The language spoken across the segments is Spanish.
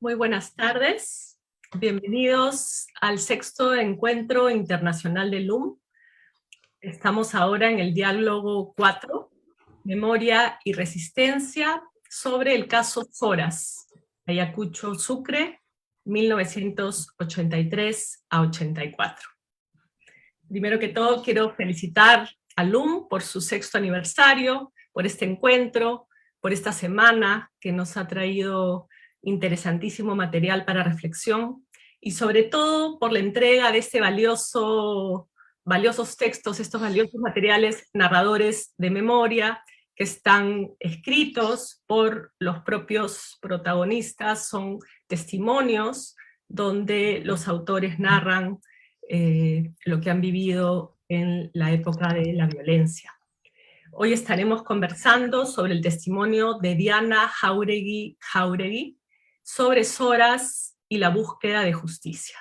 Muy buenas tardes. Bienvenidos al 6º Encuentro Internacional de LUM. Estamos ahora en el diálogo 4, Memoria y Resistencia, sobre el caso Zoras, Ayacucho, Sucre, 1983 a 84. Primero que todo, quiero felicitar a LUM por su 6º aniversario, por este encuentro, por esta semana que nos ha traído interesantísimo material para reflexión, y sobre todo por la entrega de este valiosos textos, estos valiosos materiales narradores de memoria, que están escritos por los propios protagonistas, son testimonios donde los autores narran lo que han vivido en la época de la violencia. Hoy estaremos conversando sobre el testimonio de Diana Jáuregui sobre Zoras y la búsqueda de justicia.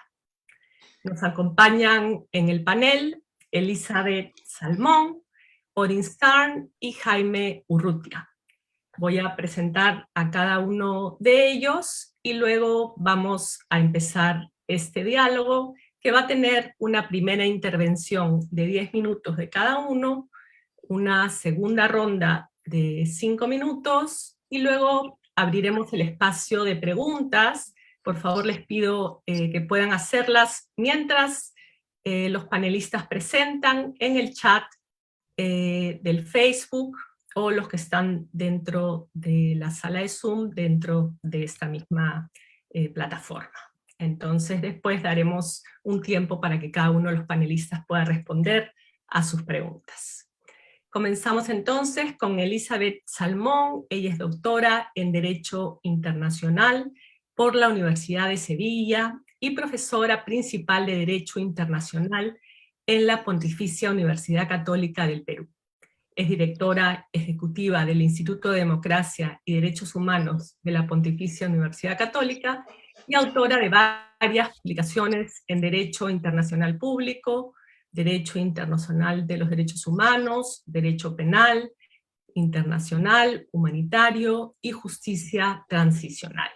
Nos acompañan en el panel Elizabeth Salmón, Orin Stern y Jaime Urrutia. Voy a presentar a cada uno de ellos y luego vamos a empezar este diálogo, que va a tener una primera intervención de 10 minutos de cada uno, una segunda ronda de 5 minutos, y luego abriremos el espacio de preguntas. Por favor, les pido que puedan hacerlas mientras los panelistas presentan en el chat del Facebook, o los que están dentro de la sala de Zoom, dentro de esta misma plataforma. Entonces después daremos un tiempo para que cada uno de los panelistas pueda responder a sus preguntas. Comenzamos entonces con Elizabeth Salmón. Ella es doctora en Derecho Internacional por la Universidad de Sevilla y profesora principal de Derecho Internacional en la Pontificia Universidad Católica del Perú. Es directora ejecutiva del Instituto de Democracia y Derechos Humanos de la Pontificia Universidad Católica y autora de varias publicaciones en Derecho Internacional Público, Derecho Internacional de los Derechos Humanos, Derecho Penal, Internacional, Humanitario y Justicia Transicional.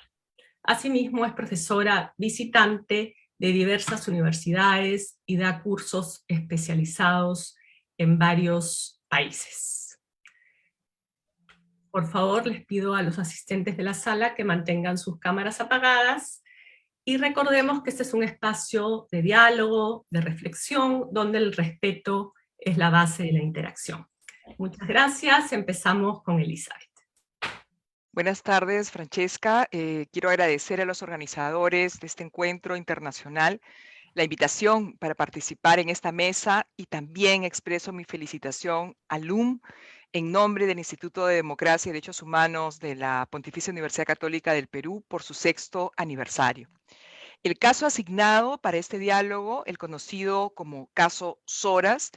Asimismo, es profesora visitante de diversas universidades y da cursos especializados en varios países. Por favor, les pido a los asistentes de la sala que mantengan sus cámaras apagadas, y recordemos que este es un espacio de diálogo, de reflexión, donde el respeto es la base de la interacción. Muchas gracias. Empezamos con Elizabeth. Buenas tardes, Francesca. Quiero agradecer a los organizadores de este encuentro internacional la invitación para participar en esta mesa, y también expreso mi felicitación a LUM en nombre del Instituto de Democracia y Derechos Humanos de la Pontificia Universidad Católica del Perú por su 6º aniversario. El caso asignado para este diálogo, el conocido como caso Zoras,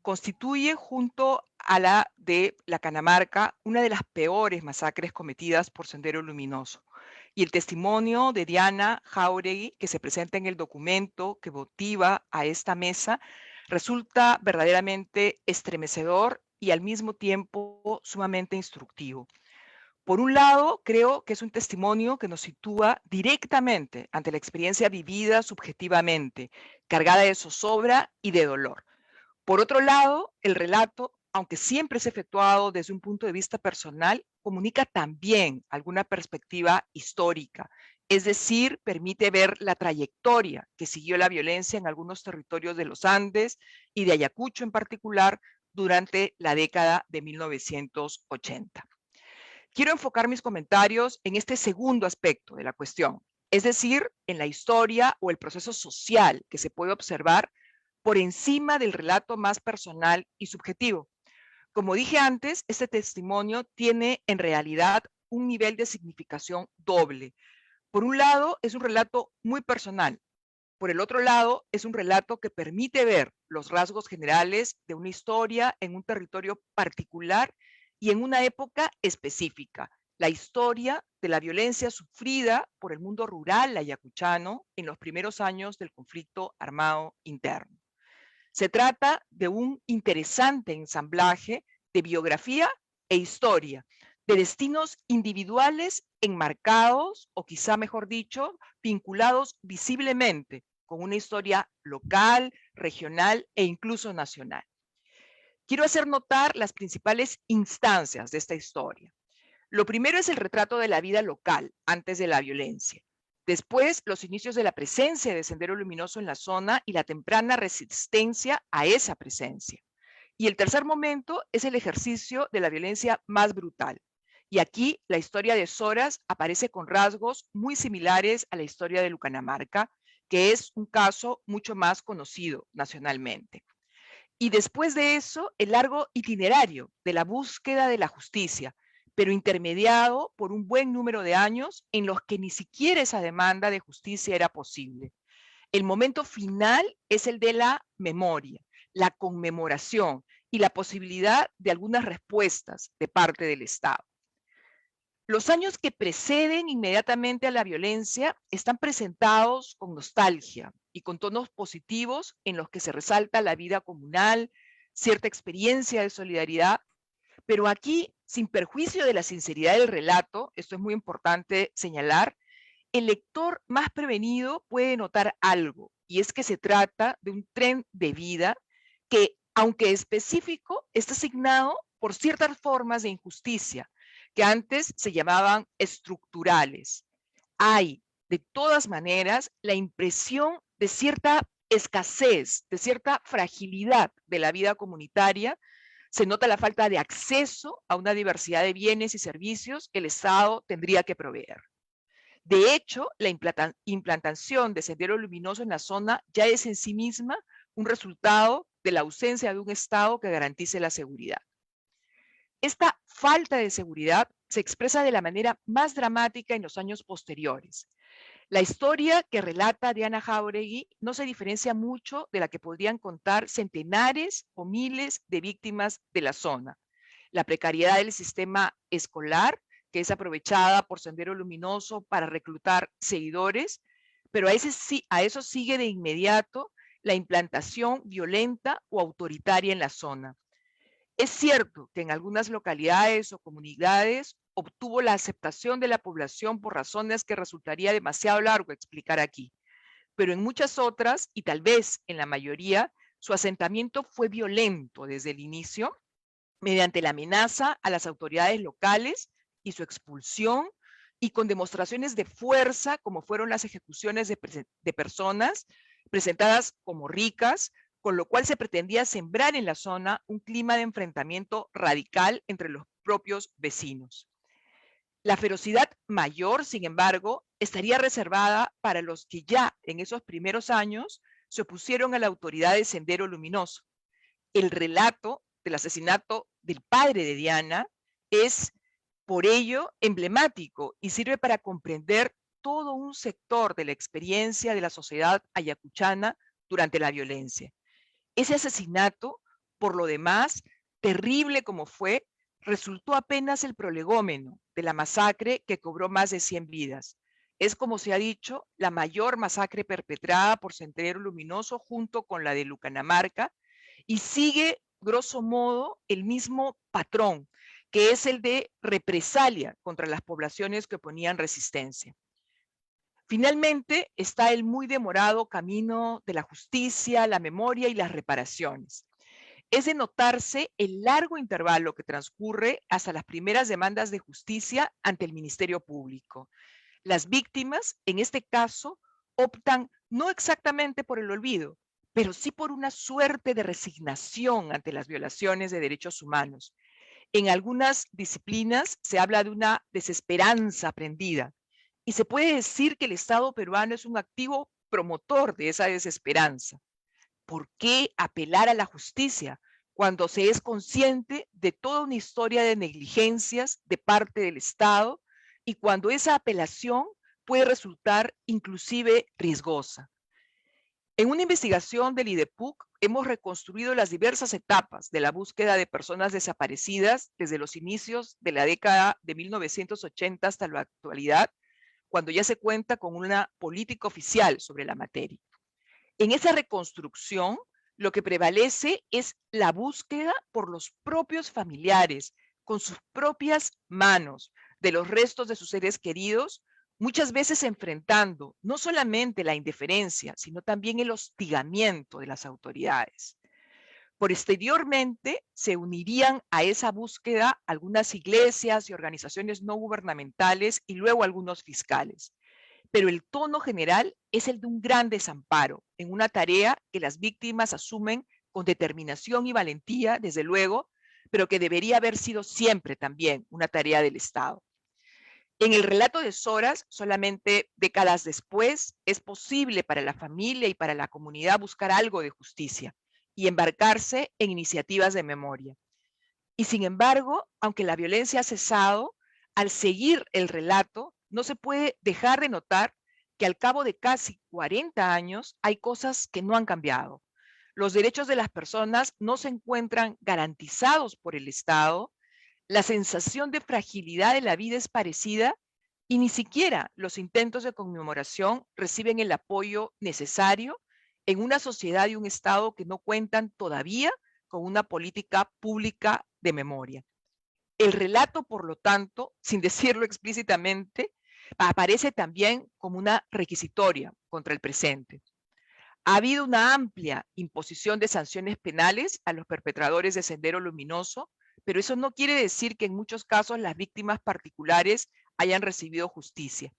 constituye, junto a la de la Canamarca, una de las peores masacres cometidas por Sendero Luminoso. Y el testimonio de Diana Jáuregui, que se presenta en el documento que motiva a esta mesa, resulta verdaderamente estremecedor y al mismo tiempo sumamente instructivo. Por un lado, creo que es un testimonio que nos sitúa directamente ante la experiencia vivida subjetivamente, cargada de zozobra y de dolor. Por otro lado, el relato, aunque siempre es efectuado desde un punto de vista personal, comunica también alguna perspectiva histórica, es decir, permite ver la trayectoria que siguió la violencia en algunos territorios de los Andes y de Ayacucho en particular durante la década de 1980. Quiero enfocar mis comentarios en este segundo aspecto de la cuestión, es decir, en la historia o el proceso social que se puede observar por encima del relato más personal y subjetivo. Como dije antes, este testimonio tiene en realidad un nivel de significación doble. Por un lado, es un relato muy personal. Por el otro lado, es un relato que permite ver los rasgos generales de una historia en un territorio particular y en una época específica. La historia de la violencia sufrida por el mundo rural ayacuchano en los primeros años del conflicto armado interno. Se trata de un interesante ensamblaje de biografía e historia, de destinos individuales enmarcados, o quizá mejor dicho, vinculados visiblemente con una historia local, regional e incluso nacional. Quiero hacer notar las principales instancias de esta historia. Lo primero es el retrato de la vida local antes de la violencia. Después, los inicios de la presencia de Sendero Luminoso en la zona y la temprana resistencia a esa presencia. Y el tercer momento es el ejercicio de la violencia más brutal. Y aquí la historia de Zoras aparece con rasgos muy similares a la historia de Lucanamarca, que es un caso mucho más conocido nacionalmente. Y después de eso, el largo itinerario de la búsqueda de la justicia, pero intermediado por un buen número de años en los que ni siquiera esa demanda de justicia era posible. El momento final es el de la memoria, la conmemoración y la posibilidad de algunas respuestas de parte del Estado. Los años que preceden inmediatamente a la violencia están presentados con nostalgia y con tonos positivos en los que se resalta la vida comunal, cierta experiencia de solidaridad, pero aquí, sin perjuicio de la sinceridad del relato, esto es muy importante señalar, el lector más prevenido puede notar algo, y es que se trata de un tren de vida que, aunque específico, está asignado por ciertas formas de injusticia, que antes se llamaban estructurales. Hay, de todas maneras, la impresión de cierta escasez, de cierta fragilidad de la vida comunitaria. Se nota la falta de acceso a una diversidad de bienes y servicios que el Estado tendría que proveer. De hecho, la implantación de Sendero Luminoso en la zona ya es en sí misma un resultado de la ausencia de un Estado que garantice la seguridad. Esta falta de seguridad se expresa de la manera más dramática en los años posteriores. La historia que relata Diana Jáuregui no se diferencia mucho de la que podrían contar centenares o miles de víctimas de la zona. La precariedad del sistema escolar, que es aprovechada por Sendero Luminoso para reclutar seguidores, pero a eso sigue de inmediato la implantación violenta o autoritaria en la zona. Es cierto que en algunas localidades o comunidades obtuvo la aceptación de la población por razones que resultaría demasiado largo explicar aquí, pero en muchas otras, y tal vez en la mayoría, su asentamiento fue violento desde el inicio, mediante la amenaza a las autoridades locales y su expulsión, y con demostraciones de fuerza, como fueron las ejecuciones de personas presentadas como ricas, con lo cual se pretendía sembrar en la zona un clima de enfrentamiento radical entre los propios vecinos. La ferocidad mayor, sin embargo, estaría reservada para los que ya en esos primeros años se opusieron a la autoridad de Sendero Luminoso. El relato del asesinato del padre de Diana es, por ello, emblemático y sirve para comprender todo un sector de la experiencia de la sociedad ayacuchana durante la violencia. Ese asesinato, por lo demás, terrible como fue, resultó apenas el prolegómeno de la masacre que cobró más de 100 vidas. Es, como se ha dicho, la mayor masacre perpetrada por Sendero Luminoso junto con la de Lucanamarca y sigue, grosso modo, el mismo patrón, que es el de represalia contra las poblaciones que oponían resistencia. Finalmente está el muy demorado camino de la justicia, la memoria y las reparaciones. Es de notarse el largo intervalo que transcurre hasta las primeras demandas de justicia ante el Ministerio Público. Las víctimas, en este caso, optan no exactamente por el olvido, pero sí por una suerte de resignación ante las violaciones de derechos humanos. En algunas disciplinas se habla de una desesperanza aprendida, y se puede decir que el Estado peruano es un activo promotor de esa desesperanza. ¿Por qué apelar a la justicia cuando se es consciente de toda una historia de negligencias de parte del Estado y cuando esa apelación puede resultar inclusive riesgosa? En una investigación del IDEPUC hemos reconstruido las diversas etapas de la búsqueda de personas desaparecidas desde los inicios de la década de 1980 hasta la actualidad, cuando ya se cuenta con una política oficial sobre la materia. En esa reconstrucción, lo que prevalece es la búsqueda por los propios familiares, con sus propias manos de los restos de sus seres queridos, muchas veces enfrentando no solamente la indiferencia, sino también el hostigamiento de las autoridades. Posteriormente se unirían a esa búsqueda algunas iglesias y organizaciones no gubernamentales y luego algunos fiscales. Pero el tono general es el de un gran desamparo en una tarea que las víctimas asumen con determinación y valentía, desde luego, pero que debería haber sido siempre también una tarea del Estado. En el relato de Soras, solamente décadas después, es posible para la familia y para la comunidad buscar algo de justicia y embarcarse en iniciativas de memoria. Y sin embargo, aunque la violencia ha cesado, al seguir el relato, no se puede dejar de notar que al cabo de casi 40 años hay cosas que no han cambiado. Los derechos de las personas no se encuentran garantizados por el Estado, la sensación de fragilidad de la vida es parecida y ni siquiera los intentos de conmemoración reciben el apoyo necesario en una sociedad y un Estado que no cuentan todavía con una política pública de memoria. El relato, por lo tanto, sin decirlo explícitamente, aparece también como una requisitoria contra el presente. Ha habido una amplia imposición de sanciones penales a los perpetradores de Sendero Luminoso, pero eso no quiere decir que en muchos casos las víctimas particulares hayan recibido justicia.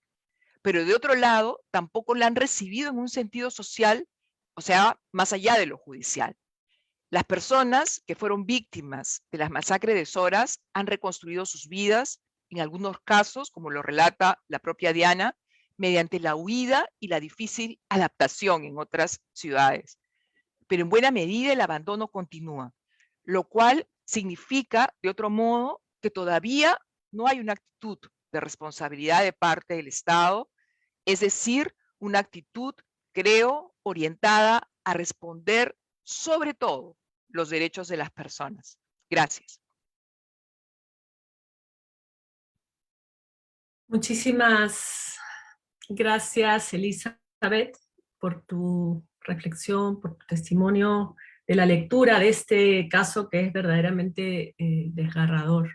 Pero de otro lado, tampoco la han recibido en un sentido social, o sea, más allá de lo judicial. Las personas que fueron víctimas de las masacres de Soras han reconstruido sus vidas, en algunos casos, como lo relata la propia Diana, mediante la huida y la difícil adaptación en otras ciudades. Pero en buena medida el abandono continúa, lo cual significa, de otro modo, que todavía no hay una actitud de responsabilidad de parte del Estado, es decir, una actitud, creo, orientada a responder sobre todo los derechos de las personas. Gracias. Muchísimas gracias, Elizabeth, por tu reflexión, por tu testimonio de la lectura de este caso que es verdaderamente desgarrador.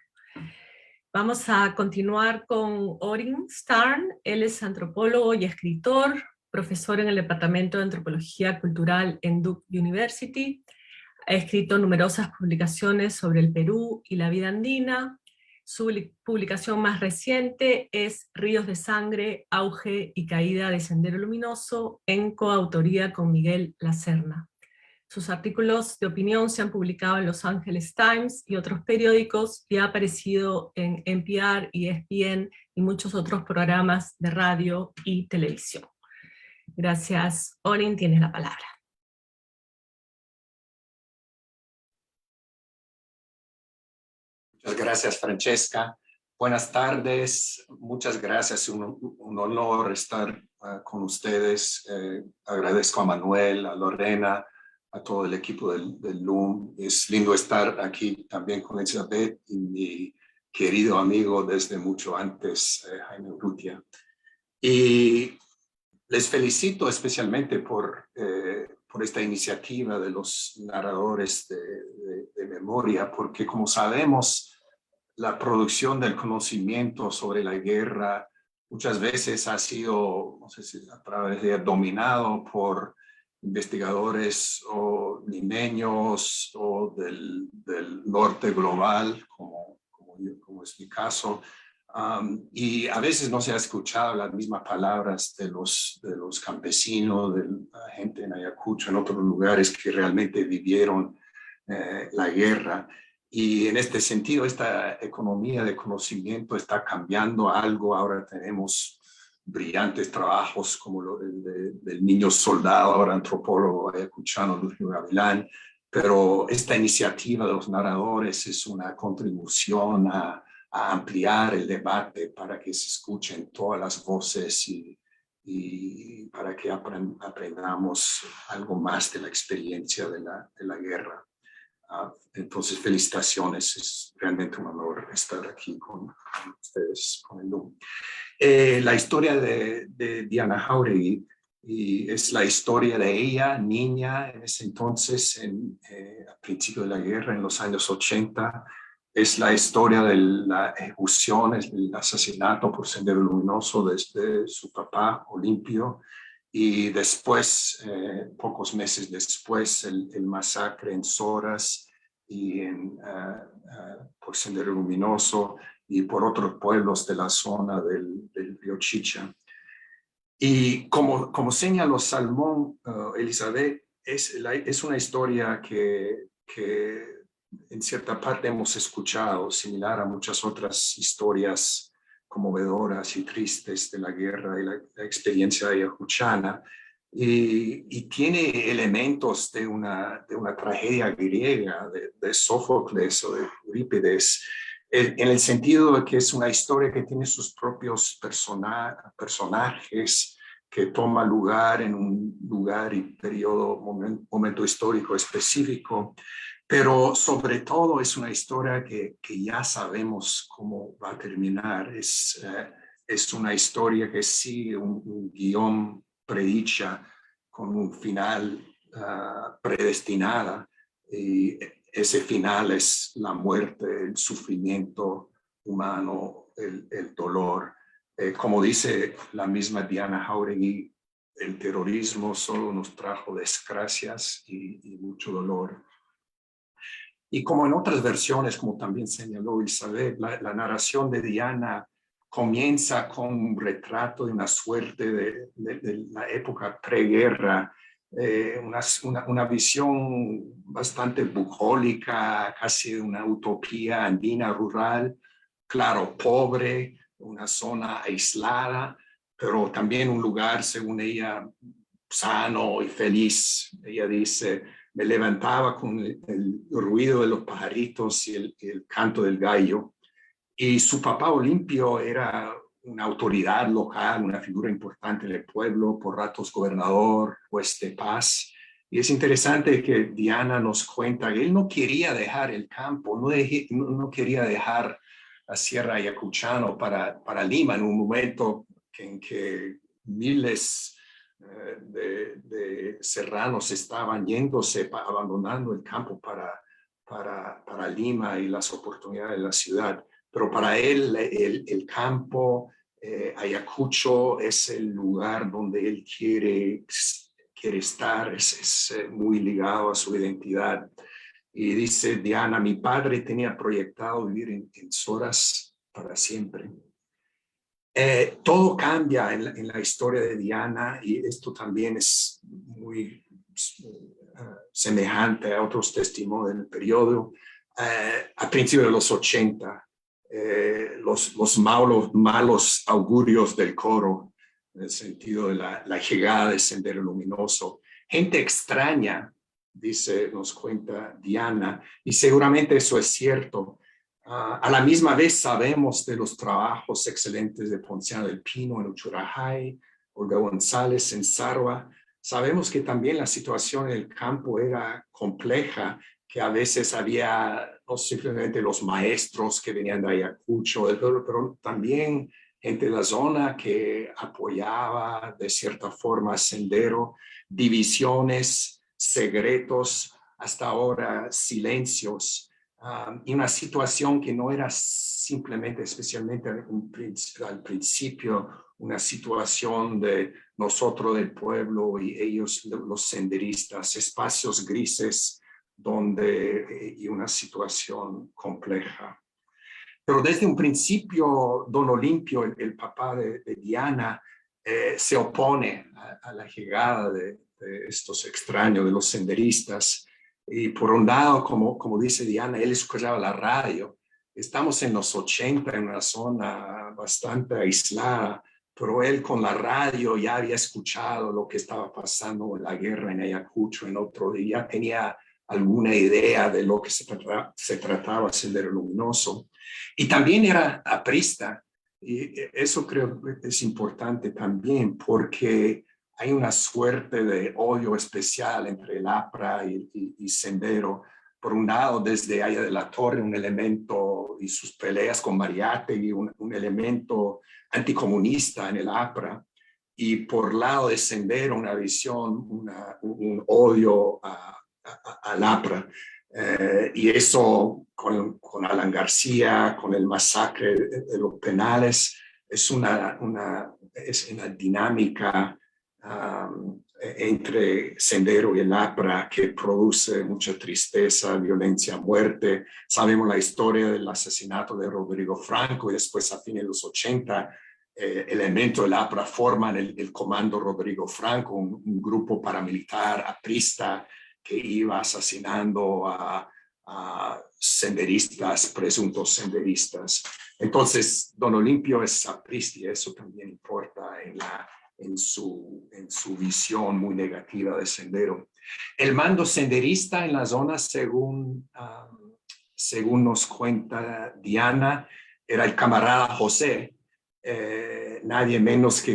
Vamos a continuar con Orin Starn. Él es antropólogo y escritor, profesor en el Departamento de Antropología Cultural en Duke University. Ha escrito numerosas publicaciones sobre el Perú y la vida andina. Su publicación más reciente es Ríos de Sangre, Auge y Caída de Sendero Luminoso, en coautoría con Miguel Lacerna. Sus artículos de opinión se han publicado en Los Angeles Times y otros periódicos y ha aparecido en NPR y ESPN y muchos otros programas de radio y televisión. Gracias, Orin, tienes la palabra. Muchas gracias, Francesca. Buenas tardes, muchas gracias, un honor estar con ustedes. Agradezco a Manuel, a Lorena, a todo el equipo del LUM. Es lindo estar aquí también con Elizabeth y mi querido amigo desde mucho antes, Jaime Urrutia. Y les felicito especialmente por esta iniciativa de los narradores de memoria, porque como sabemos, la producción del conocimiento sobre la guerra muchas veces ha sido, no sé si a través de dominado por investigadores o limeños o del norte global, como es mi caso. Y a veces no se ha escuchado las mismas palabras de los campesinos, de la gente en Ayacucho, en otros lugares que realmente vivieron la guerra. Y en este sentido, esta economía de conocimiento está cambiando algo. Ahora tenemos brillantes trabajos como lo del niño soldado, ahora antropólogo ayacuchano Lucio Gavilán. Pero esta iniciativa de los narradores es una contribución a ampliar el debate para que se escuchen todas las voces y para que aprendamos algo más de la experiencia de la guerra. Entonces, felicitaciones, es realmente un honor estar aquí con ustedes, con el LUM. La historia de Diana Jáuregui y es la historia de ella, niña, en ese entonces, a principio de la guerra, en los años 80, Es la historia de la ejecución, el asesinato por Sendero Luminoso desde su papá, Olimpio, y después, pocos meses después, el masacre en Soras y por Sendero Luminoso y por otros pueblos de la zona del río Chicha. Y como señaló Salmón, Elizabeth, es una historia que en cierta parte hemos escuchado, similar a muchas otras historias conmovedoras y tristes de la guerra y la experiencia ayacuchana, y tiene elementos de una tragedia griega, de Sófocles o de Eurípides, en el sentido de que es una historia que tiene sus propios personajes, que toma lugar en un lugar y periodo, momento histórico específico, pero sobre todo es una historia que ya sabemos cómo va a terminar. Es una historia que sigue un guión predicha con un final predestinada, y ese final es la muerte, el sufrimiento humano, el dolor. Como dice la misma Diana Jauregui, el terrorismo solo nos trajo desgracias y mucho dolor. Y como en otras versiones, como también señaló Isabel, la narración de Diana comienza con un retrato de una suerte de la época preguerra, una visión bastante bucólica, casi de una utopía andina rural, claro, pobre, una zona aislada, pero también un lugar, según ella, sano y feliz. Ella dice: me levantaba con el ruido de los pajaritos y el canto del gallo. Y su papá Olimpio era una autoridad local, una figura importante del pueblo, por ratos gobernador, juez de paz. Y es interesante que Diana nos cuenta que él no quería dejar el campo, no quería dejar la Sierra Ayacuchano para Lima en un momento en que miles de serranos estaban yéndose, abandonando el campo para Lima y las oportunidades de la ciudad. Pero para él el campo, Ayacucho, es el lugar donde él quiere estar, es muy ligado a su identidad. Y dice Diana: mi padre tenía proyectado vivir en Soras para siempre. Todo cambia en la historia de Diana, y esto también es muy semejante a otros testimonios del periodo. A principios de los 80, los malos augurios del coro, en el sentido de la llegada del Sendero Luminoso. Gente extraña, nos cuenta Diana, y seguramente eso es cierto. A la misma vez sabemos de los trabajos excelentes de Ponciano del Pino en Uchurajay, Olga González en Sarwa. Sabemos que también la situación en el campo era compleja, que a veces había no simplemente los maestros que venían de Ayacucho, pero también gente de la zona que apoyaba de cierta forma Sendero, divisiones, secretos, hasta ahora silencios. Y una situación que no era simplemente, especialmente al principio, una situación de nosotros del pueblo y ellos los senderistas, espacios grises y una situación compleja. Pero desde un principio, don Olimpio, el papá de Diana, se opone a la llegada de estos extraños, de los senderistas. Y por un lado, como dice Diana, él escuchaba la radio. Estamos en los 80, en una zona bastante aislada, pero él con la radio ya había escuchado lo que estaba pasando en la guerra en Ayacucho, en otro, y ya tenía alguna idea de lo que se trataba Sendero Luminoso. Y también era aprista, y eso creo que es importante también, porque hay una suerte de odio especial entre el APRA y Sendero. Por un lado, desde Aya de la Torre, un elemento, y sus peleas con Mariátegui, un elemento anticomunista en el APRA, y por lado de Sendero, una visión, un odio al APRA. Y eso con Alan García, con el masacre de los penales, es una dinámica entre Sendero y el APRA que produce mucha tristeza, violencia, muerte. Sabemos la historia del asesinato de Rodrigo Franco y después a fines de los 80 elementos del APRA forman el Comando Rodrigo Franco, un grupo paramilitar aprista que iba asesinando a senderistas, presuntos senderistas. Entonces, don Olimpio es aprista y eso también importa en su visión muy negativa de Sendero. El mando senderista en la zona, según nos cuenta Diana, era el camarada José, nadie menos que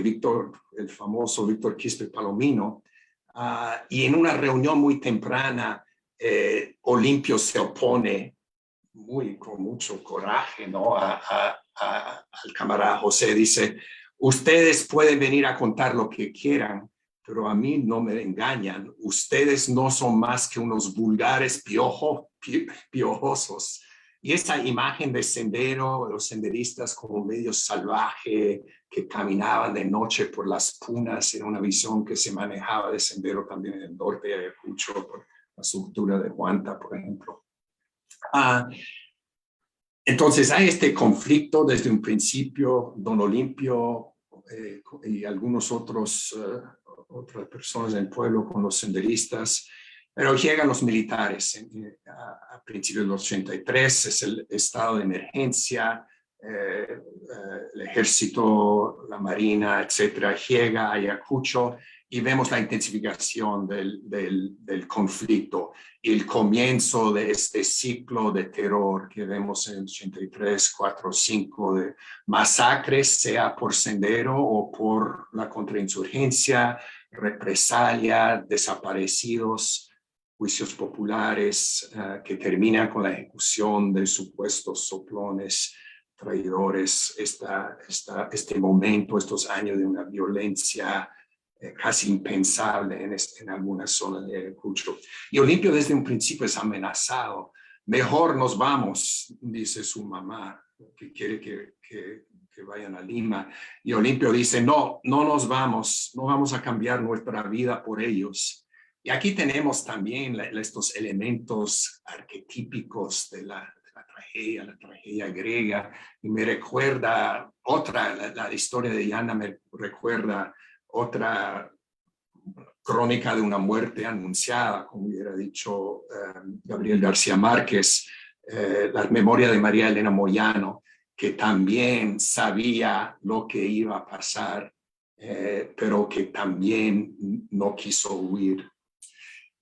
el famoso Víctor Quispe Palomino, y en una reunión muy temprana, Olimpio se opone con mucho coraje, ¿no? al camarada José. Dice, ustedes pueden venir a contar lo que quieran, pero a mí no me engañan. Ustedes no son más que unos vulgares piojosos. Y esa imagen de Sendero, los senderistas como medio salvaje, que caminaban de noche por las punas, era una visión que se manejaba de Sendero también en el norte de Ayacucho, por la subcultura de Huanta, por ejemplo. Entonces hay este conflicto desde un principio. Don Olimpio y algunos otras personas del pueblo con los senderistas, pero llegan los militares a principios del 83, es el estado de emergencia, el ejército, la marina, etcétera, llega a Ayacucho y vemos la intensificación del conflicto y el comienzo de este ciclo de terror que vemos en 83, 4, 5, de masacres, sea por Sendero o por la contrainsurgencia, represalia, desaparecidos, juicios populares que terminan con la ejecución de supuestos soplones, traidores, este momento, estos años de una violencia casi impensable en algunas zonas de Ayacucho. Y Olimpio desde un principio es amenazado. Mejor nos vamos, dice su mamá, que quiere que vayan a Lima. Y Olimpio dice, no nos vamos, no vamos a cambiar nuestra vida por ellos. Y aquí tenemos también estos elementos arquetípicos de la tragedia griega. Y me recuerda la historia de Diana me recuerda otra crónica de una muerte anunciada, como hubiera dicho Gabriel García Márquez, la memoria de María Elena Moyano, que también sabía lo que iba a pasar, pero que también no quiso huir.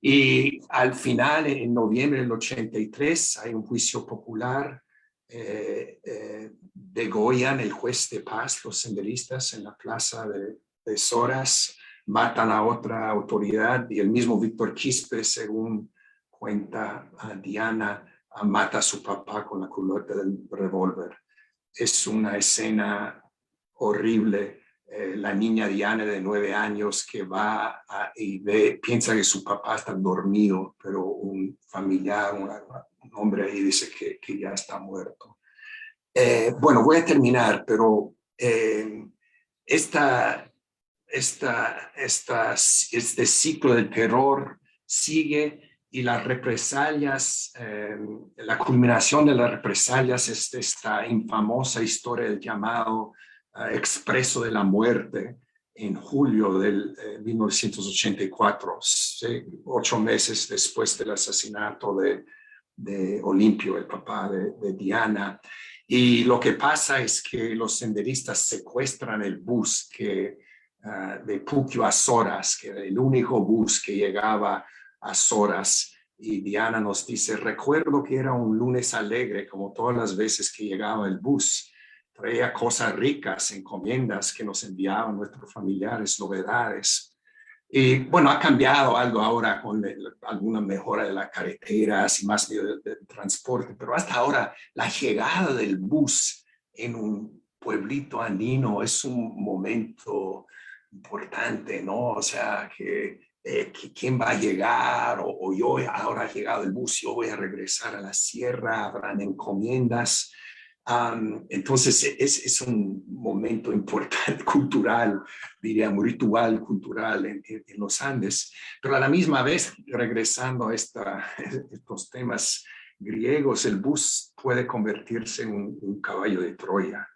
Y al final, en noviembre del 83, hay un juicio popular. Degollan el juez de paz, los senderistas, en la plaza de Soras, matan a otra autoridad y el mismo Víctor Quispe, según cuenta a Diana, mata a su papá con la culata del revólver. Es una escena horrible. La niña Diana de 9 años que va y piensa que su papá está dormido, pero un familiar, un hombre ahí dice que ya está muerto. Bueno, voy a terminar, pero este ciclo del terror sigue y las represalias, la culminación de las represalias es esta infamosa historia del llamado Expreso de la Muerte en julio del 1984, 8 meses después del asesinato de Olimpio, el papá de Diana. Y lo que pasa es que los senderistas secuestran el bus de Puquio a Soras, que era el único bus que llegaba a Soras. Y Diana nos dice, recuerdo que era un lunes alegre, como todas las veces que llegaba el bus. Traía cosas ricas, encomiendas que nos enviaban nuestros familiares, novedades. Y bueno, ha cambiado algo ahora con alguna mejora de las carreteras y más medios de transporte, pero hasta ahora la llegada del bus en un pueblito andino es un momento importante, ¿no? O sea, que quién va a llegar, o yo ahora ha llegado el bus, yo voy a regresar a la sierra, habrán encomiendas. Entonces es un momento importante cultural, diría, un ritual cultural en los Andes, pero a la misma vez, regresando a estos temas griegos, el bus puede convertirse en un caballo de Troya.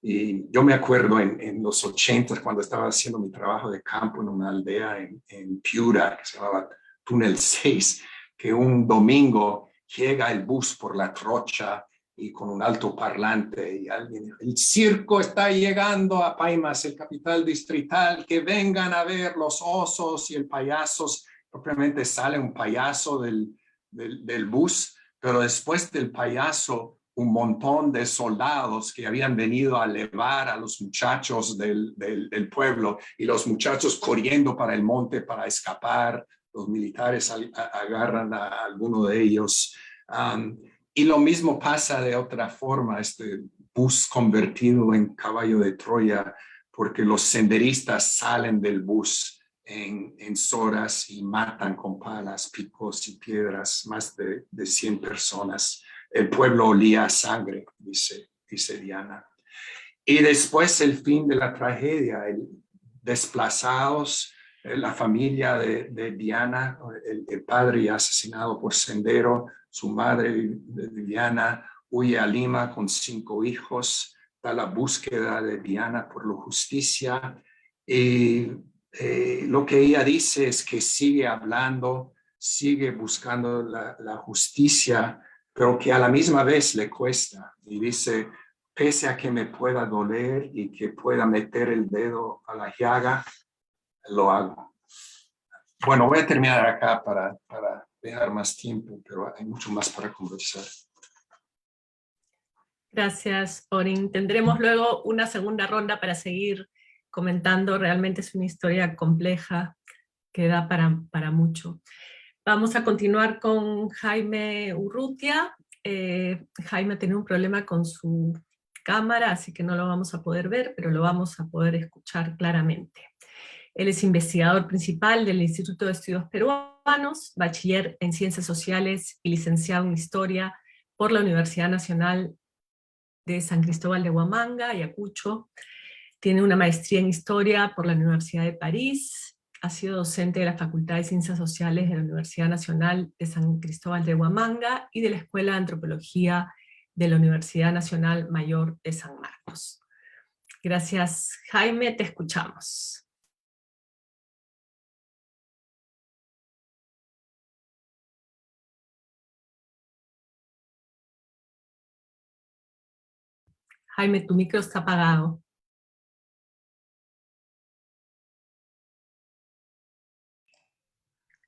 Y yo me acuerdo en los 80, cuando estaba haciendo mi trabajo de campo en una aldea en Piura, que se llamaba Túnel 6, que un domingo llega el bus por la trocha y con un altoparlante y alguien dijo, el circo está llegando a Paimas, el capital distrital, que vengan a ver los osos y el payasos. Propiamente sale un payaso del bus, pero después del payaso un montón de soldados que habían venido a elevar a los muchachos del pueblo y los muchachos corriendo para el monte para escapar. Los militares agarran a alguno de ellos. Y lo mismo pasa de otra forma, este bus convertido en caballo de Troya, porque los senderistas salen del bus en horas y matan con palas, picos y piedras más de 100 personas. El pueblo olía a sangre, dice Diana. Y después el fin de la tragedia, desplazados, la familia de Diana, el padre asesinado por Sendero, su madre Diana huye a Lima con 5 hijos, está la búsqueda de Diana por la justicia y lo que ella dice es que sigue hablando, sigue buscando la justicia, pero que a la misma vez le cuesta. Y dice, pese a que me pueda doler y que pueda meter el dedo a la llaga, lo hago. Bueno, voy a terminar acá para dejar más tiempo, pero hay mucho más para conversar. Gracias, Orin. Tendremos luego una segunda ronda para seguir comentando. Realmente es una historia compleja que da para mucho. Vamos a continuar con Jaime Urrutia. Jaime tiene un problema con su cámara, así que no lo vamos a poder ver, pero lo vamos a poder escuchar claramente. Él es investigador principal del Instituto de Estudios Peruanos, bachiller en Ciencias Sociales y licenciado en Historia por la Universidad Nacional de San Cristóbal de Huamanga, Ayacucho. Tiene una maestría en Historia por la Universidad de París. Ha sido docente de la Facultad de Ciencias Sociales de la Universidad Nacional de San Cristóbal de Huamanga y de la Escuela de Antropología de la Universidad Nacional Mayor de San Marcos. Gracias, Jaime, te escuchamos. Jaime, tu micro está apagado.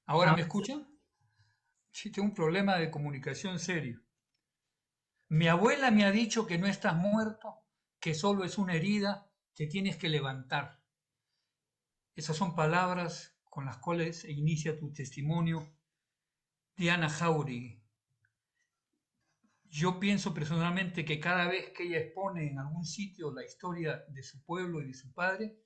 ¿Ahora me escuchan? Sí, tengo un problema de comunicación serio. Mi abuela me ha dicho que no estás muerto, que solo es una herida, que tienes que levantar. Esas son palabras con las cuales inicia tu testimonio, Diana Jáuregui. Yo pienso personalmente que cada vez que ella expone en algún sitio la historia de su pueblo y de su padre,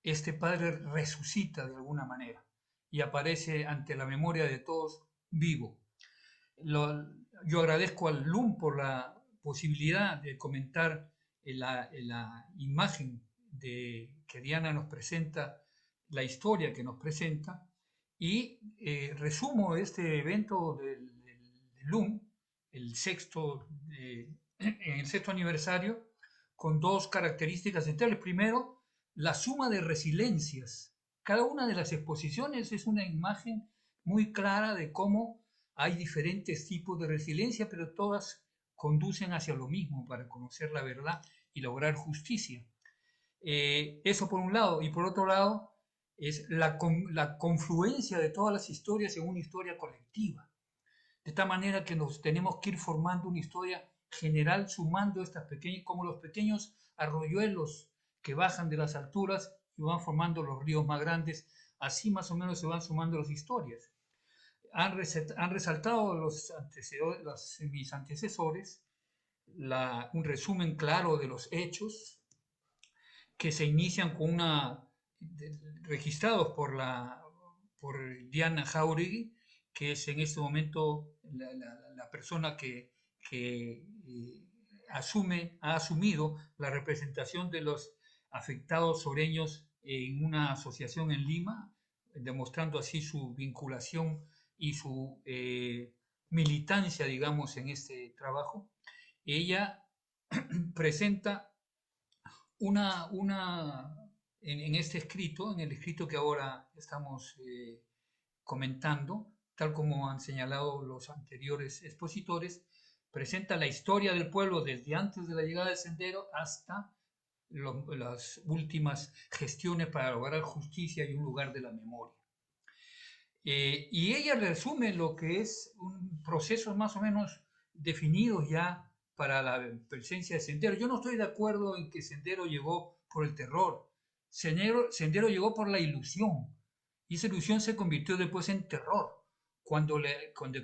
este padre resucita de alguna manera y aparece ante la memoria de todos vivo. Yo agradezco al LUM por la posibilidad de comentar la imagen que Diana nos presenta, la historia que nos presenta, y resumo este evento del LUM, el sexto aniversario, con 2 características centrales. Primero, la suma de resiliencias. Cada una de las exposiciones es una imagen muy clara de cómo hay diferentes tipos de resiliencia, pero todas conducen hacia lo mismo, para conocer la verdad y lograr justicia. Eso por un lado. Y por otro lado, es la confluencia de todas las historias en una historia colectiva. De tal manera que nos tenemos que ir formando una historia general, sumando estas pequeñas, como los pequeños arroyuelos que bajan de las alturas y van formando los ríos más grandes. Así más o menos se van sumando las historias. Han resaltado mis antecesores un resumen claro de los hechos que se inician con registrados por por Diana Jauregui, que es en este momento la persona que ha asumido la representación de los afectados soreños en una asociación en Lima, demostrando así su vinculación y su militancia, digamos, en este trabajo. Ella presenta en este escrito, en el escrito que ahora estamos comentando, tal como han señalado los anteriores expositores, presenta la historia del pueblo desde antes de la llegada del sendero hasta las últimas gestiones para lograr justicia y un lugar de la memoria. Y ella resume lo que es un proceso más o menos definidos ya para la presencia de Sendero. Yo no estoy de acuerdo en que Sendero llegó por el terror. Sendero llegó por la ilusión. Y esa ilusión se convirtió después en terror. Cuando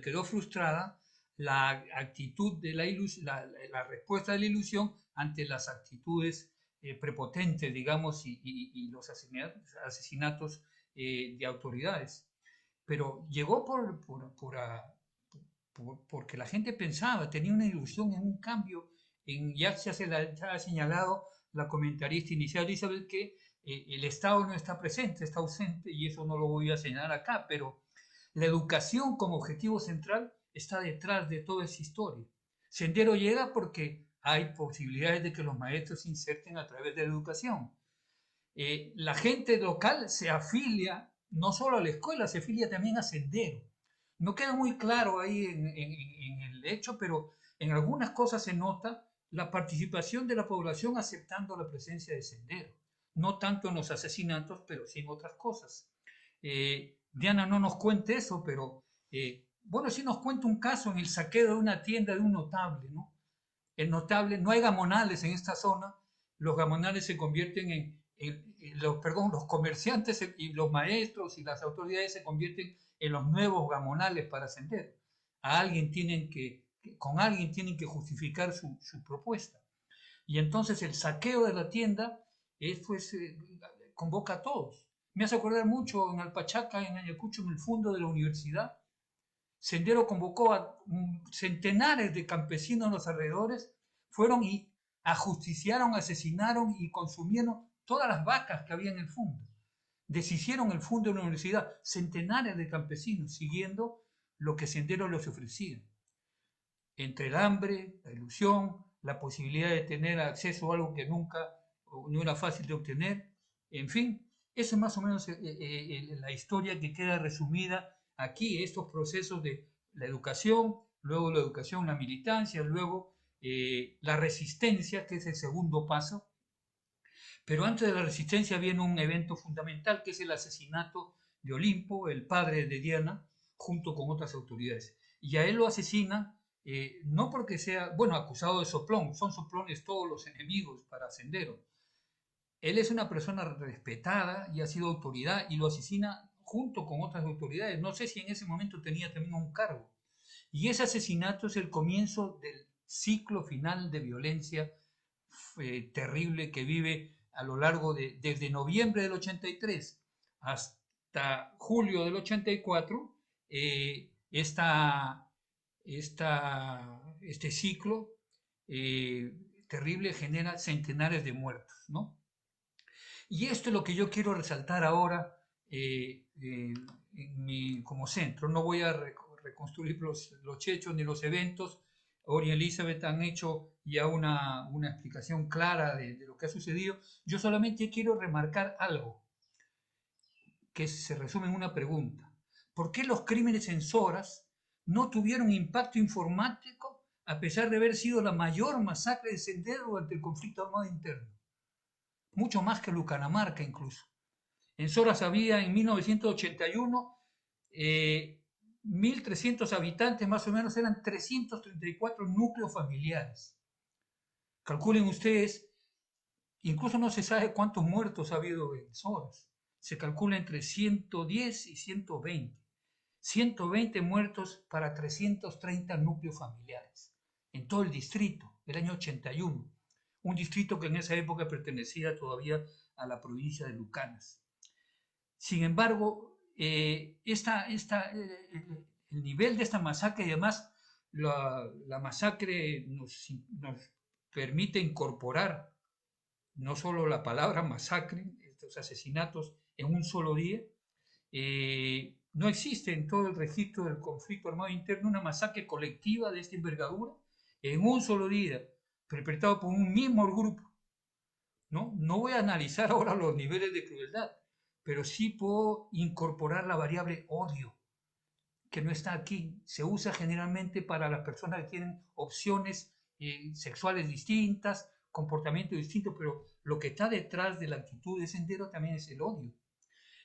quedó frustrada la actitud de la respuesta de la ilusión ante las actitudes prepotentes, digamos, y los asesinatos de autoridades. Pero llegó porque la gente pensaba, tenía una ilusión en un cambio. Ya se ha señalado la comentarista inicial Elizabeth que el Estado no está presente, está ausente, y eso no lo voy a señalar acá, pero la educación como objetivo central está detrás de toda esa historia. Sendero llega porque hay posibilidades de que los maestros se inserten a través de la educación. La gente local se afilia no solo a la escuela, se afilia también a Sendero. No queda muy claro ahí en el hecho, pero en algunas cosas se nota la participación de la población aceptando la presencia de Sendero. No tanto en los asesinatos, pero sí en otras cosas. Diana no nos cuente eso, pero bueno, sí nos cuenta un caso en el saqueo de una tienda de un notable, ¿no? El notable, no hay gamonales en esta zona, los gamonales se convierten los comerciantes y los maestros y las autoridades se convierten en los nuevos gamonales para Sendero. Con alguien tienen que justificar su propuesta. Y entonces el saqueo de la tienda convoca a todos. Me hace acordar mucho en Alpachaca, en Ayacucho, en el fondo de la universidad. Sendero convocó a centenares de campesinos en los alrededores, fueron y ajusticiaron, asesinaron y consumieron todas las vacas que había en el fondo. Deshicieron el fondo de la universidad, centenares de campesinos siguiendo lo que Sendero les ofrecía. Entre el hambre, la ilusión, la posibilidad de tener acceso a algo que nunca no era fácil de obtener, en fin, eso es más o menos la historia que queda resumida aquí, estos procesos de la educación, luego la educación, la militancia, luego la resistencia, que es el segundo paso. Pero antes de la resistencia viene un evento fundamental, que es el asesinato de Olimpo, el padre de Diana, junto con otras autoridades. Y a él lo asesinan, no porque sea, bueno, acusado de soplón, son soplones todos los enemigos para Sendero. Él es una persona respetada y ha sido autoridad, y lo asesina junto con otras autoridades. No sé si en ese momento tenía también un cargo. Y ese asesinato es el comienzo del ciclo final de violencia terrible que vive a lo largo desde noviembre del 83 hasta julio del 84, este ciclo terrible genera centenares de muertos, ¿no? Y esto es lo que yo quiero resaltar ahora como centro. No voy a reconstruir los hechos ni los eventos. Ori y Elizabeth han hecho ya una explicación clara de lo que ha sucedido. Yo solamente quiero remarcar algo que se resume en una pregunta. ¿Por qué los crímenes en Soras no tuvieron impacto informático a pesar de haber sido la mayor masacre de Sendero durante el conflicto armado interno? Mucho más que Lucanamarca incluso. En Soras había en 1981 1.300 habitantes, más o menos eran 334 núcleos familiares. Calculen ustedes, incluso no se sabe cuántos muertos ha habido en Soras. Se calcula entre 110 y 120. 120 muertos para 330 núcleos familiares en todo el distrito, el año 81. Un distrito que en esa época pertenecía todavía a la provincia de Lucanas. Sin embargo, el nivel de esta masacre, y además la masacre nos permite incorporar no solo la palabra masacre, estos asesinatos en un solo día. No existe en todo el registro del conflicto armado interno una masacre colectiva de esta envergadura en un solo día, perpetrado por un mismo grupo. No voy a analizar ahora los niveles de crueldad, pero sí puedo incorporar la variable odio, que no está aquí. Se usa generalmente para las personas que tienen opciones sexuales distintas, comportamiento distinto, pero lo que está detrás de la actitud de Sendero también es el odio,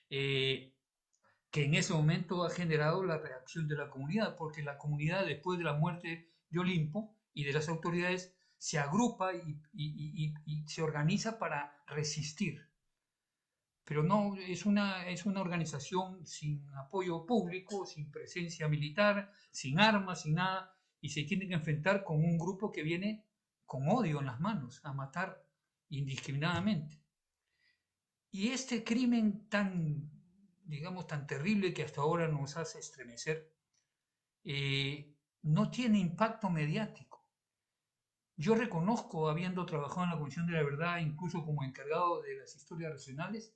que en ese momento ha generado la reacción de la comunidad, porque la comunidad, después de la muerte de Olimpo y de las autoridades, se agrupa y se organiza para resistir. Pero no, es una organización sin apoyo público, sin presencia militar, sin armas, sin nada, y se tiene que enfrentar con un grupo que viene con odio en las manos, a matar indiscriminadamente. Y este crimen tan, digamos, tan terrible que hasta ahora nos hace estremecer, no tiene impacto mediático. Yo reconozco, habiendo trabajado en la Comisión de la Verdad, incluso como encargado de las historias regionales,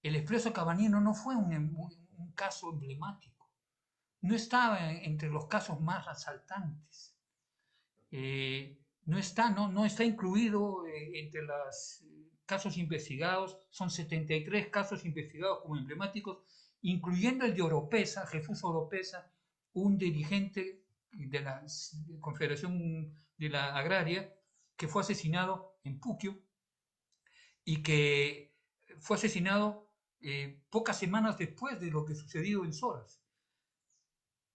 el Expreso Cabanino no fue un caso emblemático. No estaba entre los casos más resaltantes. No está incluido entre los casos investigados. Son 73 casos investigados como emblemáticos, incluyendo el de Oropesa, Jesús Oropesa, un dirigente de la Confederación de la Agraria, que fue asesinado en Puquio y que fue asesinado pocas semanas después de lo que sucedió en Soras.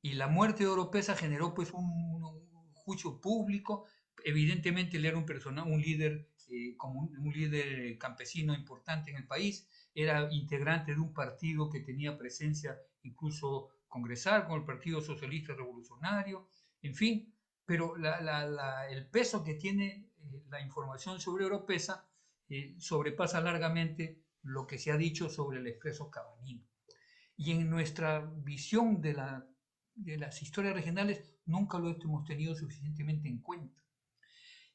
Y la muerte de Oropesa generó pues un juicio público. Evidentemente él era un líder, como un líder campesino importante en el país, era integrante de un partido que tenía presencia incluso congresal, con el Partido Socialista Revolucionario, en fin, pero el peso que tiene la información sobre Oropesa sobrepasa largamente lo que se ha dicho sobre el Expreso Cabanino. Y en nuestra visión de las historias regionales nunca lo hemos tenido suficientemente en cuenta.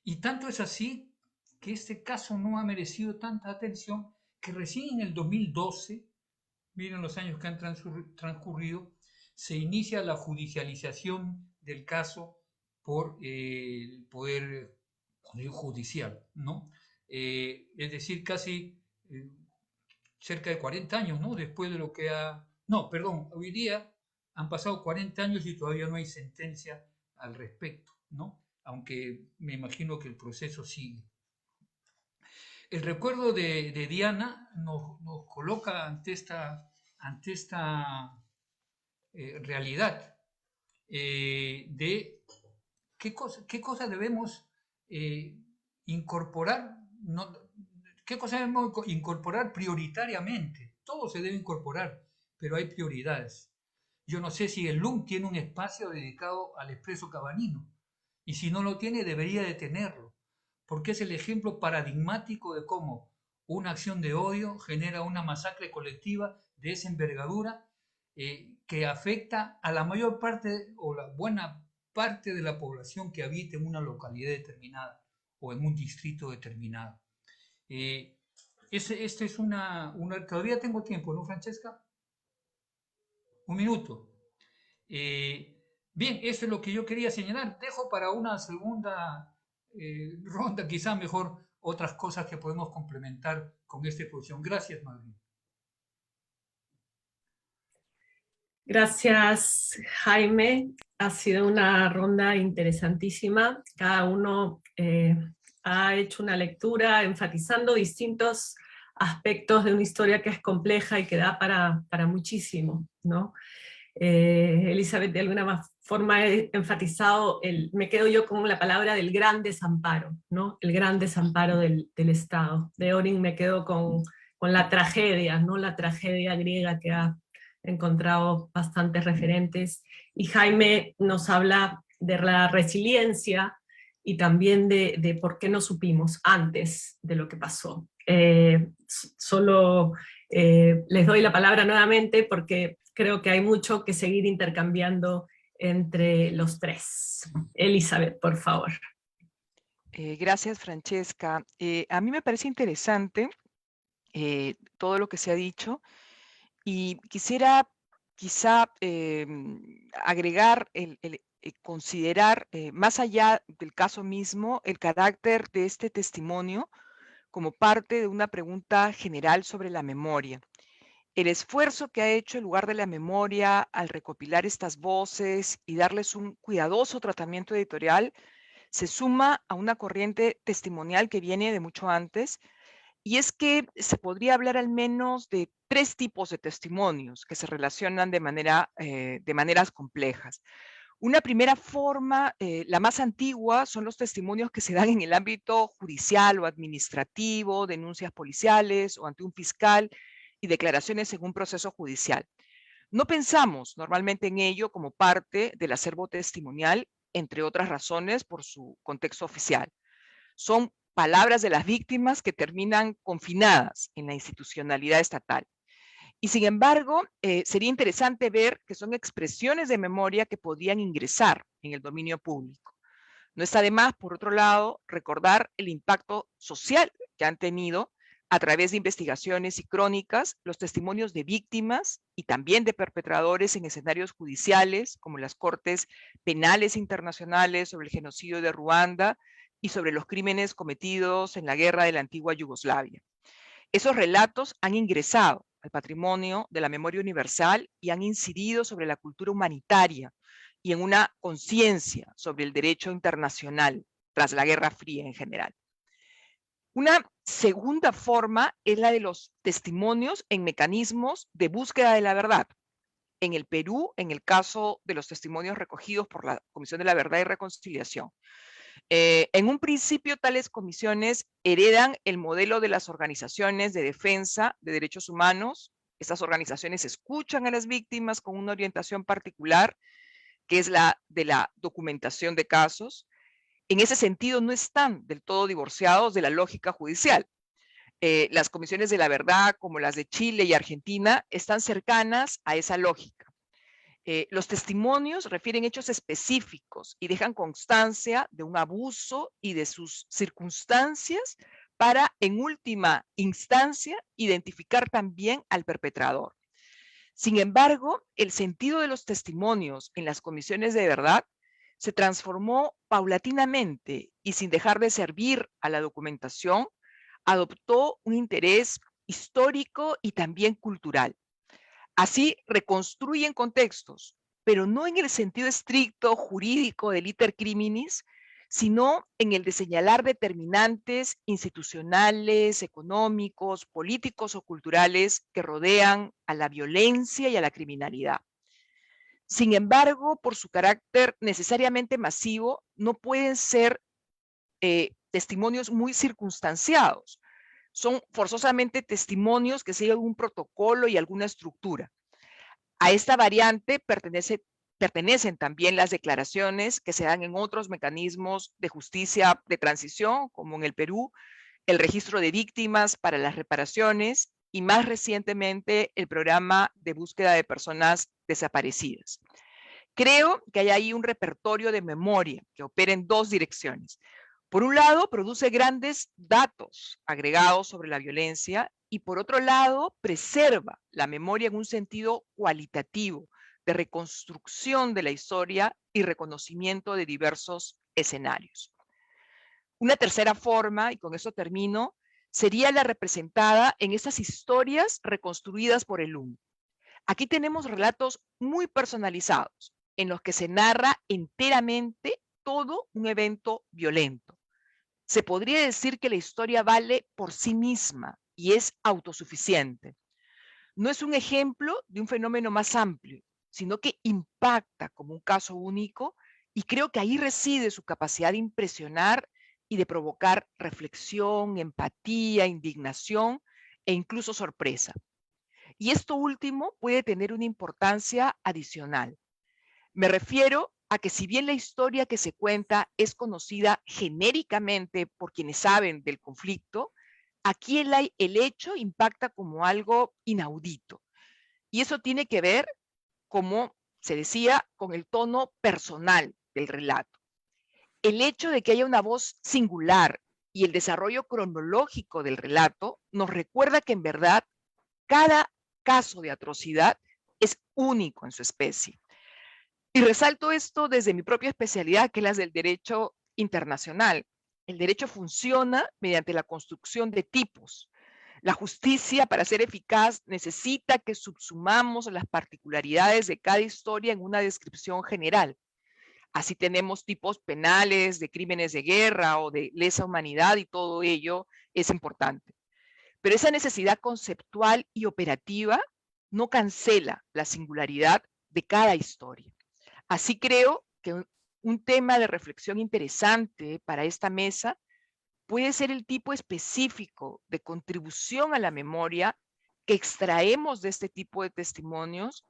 Y tanto es así que este caso no ha merecido tanta atención que recién en el 2012, miren los años que han transcurrido, se inicia la judicialización del caso por el Poder Judicial, ¿no? Es decir, casi cerca de 40 años, ¿no? Después de lo que hoy día han pasado 40 años y todavía no hay sentencia al respecto, ¿no? Aunque me imagino que el proceso sigue. El recuerdo de Diana nos coloca ante esta realidad de qué cosa debemos incorporar, qué cosa debemos incorporar prioritariamente. Todo se debe incorporar, pero hay prioridades. Yo no sé si el LUM tiene un espacio dedicado al Expreso Cabanino, y si no lo tiene, debería de tenerlo, porque es el ejemplo paradigmático de cómo una acción de odio genera una masacre colectiva de esa envergadura que afecta a la mayor parte o la buena parte de la población que habita en una localidad determinada o en un distrito determinado. Este es todavía tengo tiempo, ¿no, Francesca? Un minuto. Bien, eso es lo que yo quería señalar. Dejo para una segunda ronda, quizá mejor, otras cosas que podemos complementar con esta exposición. Gracias, Madrid. Gracias, Jaime. Ha sido una ronda interesantísima. Cada uno ha hecho una lectura enfatizando distintos aspectos de una historia que es compleja y que da para muchísimo, ¿no? Elizabeth de alguna forma ha enfatizado, me quedo yo con la palabra del gran desamparo, ¿no? El gran desamparo del Estado. De Orin me quedo con la tragedia, ¿no? La tragedia griega que ha encontrado bastantes referentes, y Jaime nos habla de la resiliencia y también de por qué no supimos antes de lo que pasó. Solo Les doy la palabra nuevamente porque creo que hay mucho que seguir intercambiando entre los tres. Elizabeth, por favor. Gracias, Francesca. A mí me parece interesante todo lo que se ha dicho y quisiera quizá agregar, considerar, más allá del caso mismo, el carácter de este testimonio como parte de una pregunta general sobre la memoria. El esfuerzo que ha hecho el lugar de la memoria al recopilar estas voces y darles un cuidadoso tratamiento editorial se suma a una corriente testimonial que viene de mucho antes, y es que se podría hablar al menos de 3 tipos de testimonios que se relacionan de maneras complejas. Una primera forma, la más antigua, son los testimonios que se dan en el ámbito judicial o administrativo, denuncias policiales o ante un fiscal y declaraciones en un proceso judicial. No pensamos normalmente en ello como parte del acervo testimonial, entre otras razones por su contexto oficial. Son palabras de las víctimas que terminan confinadas en la institucionalidad estatal. Y sin embargo, sería interesante ver que son expresiones de memoria que podían ingresar en el dominio público. No está de más, por otro lado, recordar el impacto social que han tenido a través de investigaciones y crónicas los testimonios de víctimas y también de perpetradores en escenarios judiciales, como las Cortes Penales Internacionales sobre el genocidio de Ruanda y sobre los crímenes cometidos en la guerra de la antigua Yugoslavia. Esos relatos han ingresado al patrimonio de la memoria universal y han incidido sobre la cultura humanitaria y en una conciencia sobre el derecho internacional tras la Guerra Fría en general. Una segunda forma es la de los testimonios en mecanismos de búsqueda de la verdad. En el Perú, en el caso de los testimonios recogidos por la Comisión de la Verdad y Reconciliación. En un principio, tales comisiones heredan el modelo de las organizaciones de defensa de derechos humanos. Estas organizaciones escuchan a las víctimas con una orientación particular, que es la de la documentación de casos. En ese sentido, no están del todo divorciados de la lógica judicial. Las comisiones de la verdad, como las de Chile y Argentina, están cercanas a esa lógica. Los testimonios refieren hechos específicos y dejan constancia de un abuso y de sus circunstancias para, en última instancia, identificar también al perpetrador. Sin embargo, el sentido de los testimonios en las comisiones de verdad se transformó paulatinamente y, sin dejar de servir a la documentación, adoptó un interés histórico y también cultural. Así reconstruyen contextos, pero no en el sentido estricto jurídico del iter criminis, sino en el de señalar determinantes institucionales, económicos, políticos o culturales que rodean a la violencia y a la criminalidad. Sin embargo, por su carácter necesariamente masivo, no pueden ser testimonios muy circunstanciados. Son forzosamente testimonios que siguen un protocolo y alguna estructura. A esta variante pertenecen también las declaraciones que se dan en otros mecanismos de justicia de transición, como en el Perú, el registro de víctimas para las reparaciones y más recientemente el programa de búsqueda de personas desaparecidas. Creo que hay ahí un repertorio de memoria que opera en 2 direcciones. Por un lado, produce grandes datos agregados sobre la violencia y por otro lado, preserva la memoria en un sentido cualitativo de reconstrucción de la historia y reconocimiento de diversos escenarios. Una tercera forma, y con eso termino, sería la representada en estas historias reconstruidas por el LUM. Aquí tenemos relatos muy personalizados, en los que se narra enteramente todo un evento violento. Se podría decir que la historia vale por sí misma y es autosuficiente. No es un ejemplo de un fenómeno más amplio, sino que impacta como un caso único y creo que ahí reside su capacidad de impresionar y de provocar reflexión, empatía, indignación e incluso sorpresa. Y esto último puede tener una importancia adicional. Me refiero a que si bien la historia que se cuenta es conocida genéricamente por quienes saben del conflicto, aquí el hecho impacta como algo inaudito. Y eso tiene que ver, como se decía, con el tono personal del relato. El hecho de que haya una voz singular y el desarrollo cronológico del relato nos recuerda que en verdad cada caso de atrocidad es único en su especie. Y resalto esto desde mi propia especialidad, que es la del derecho internacional. El derecho funciona mediante la construcción de tipos. La justicia, para ser eficaz, necesita que subsumamos las particularidades de cada historia en una descripción general. Así tenemos tipos penales, de crímenes de guerra o de lesa humanidad, y todo ello es importante. Pero esa necesidad conceptual y operativa no cancela la singularidad de cada historia. Así creo que un tema de reflexión interesante para esta mesa puede ser el tipo específico de contribución a la memoria que extraemos de este tipo de testimonios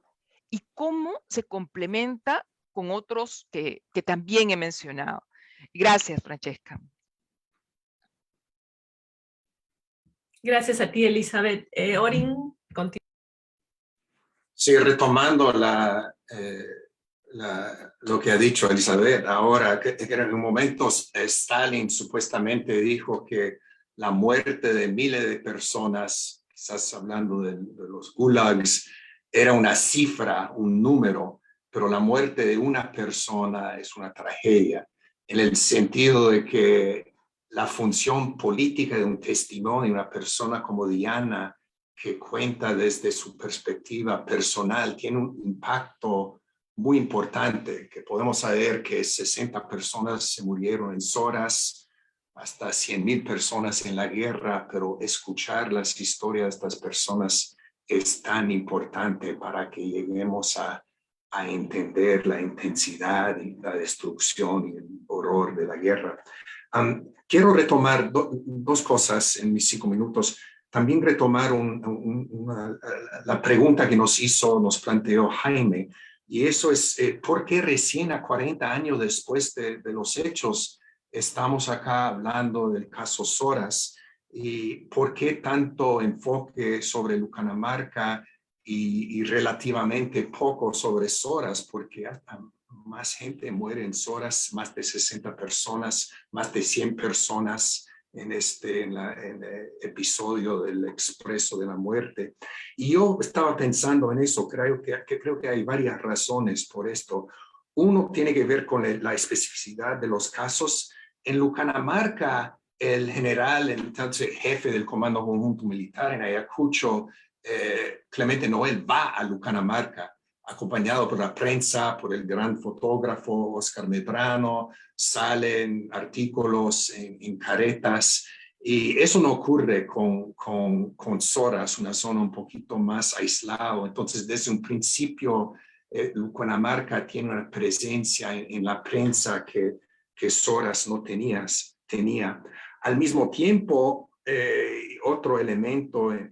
y cómo se complementa con otros que también he mencionado. Gracias, Francesca. Gracias a ti, Elizabeth. Orin, continúa. Sí, retomando lo que ha dicho Elizabeth ahora, que en un momento Stalin supuestamente dijo que la muerte de miles de personas, quizás hablando de los gulags, era una cifra, un número, pero la muerte de una persona es una tragedia, en el sentido de que la función política de un testimonio de una persona como Diana, que cuenta desde su perspectiva personal, tiene un impacto muy importante, que podemos saber que 60 personas se murieron en Soras, hasta 100,000 personas en la guerra, pero escuchar las historias de estas personas es tan importante para que lleguemos a entender la intensidad y la destrucción y el horror de la guerra. Quiero retomar dos cosas en mis 5 minutos. También retomar la pregunta que nos planteó Jaime, y eso es, ¿por qué recién a 40 años después de los hechos estamos acá hablando del caso Soras? ¿Y por qué tanto enfoque sobre Lucanamarca y relativamente poco sobre Soras? Porque hasta más gente muere en Soras, más de 60 personas, más de 100 personas en el episodio del Expreso de la Muerte. Y yo estaba pensando en eso, creo que hay varias razones por esto. Uno tiene que ver con la especificidad de los casos. En Lucaнаmarca, el general, entonces jefe del Comando Conjunto Militar en Ayacucho, Clemente Noel, va a Lucaнаmarca, acompañado por la prensa, por el gran fotógrafo Oscar Medrano, salen artículos en caretas, y eso no ocurre con Soras, una zona un poquito más aislada. Entonces, desde un principio, Lucanamarca tiene una presencia en la prensa que Soras no tenía. Al mismo tiempo, otro elemento en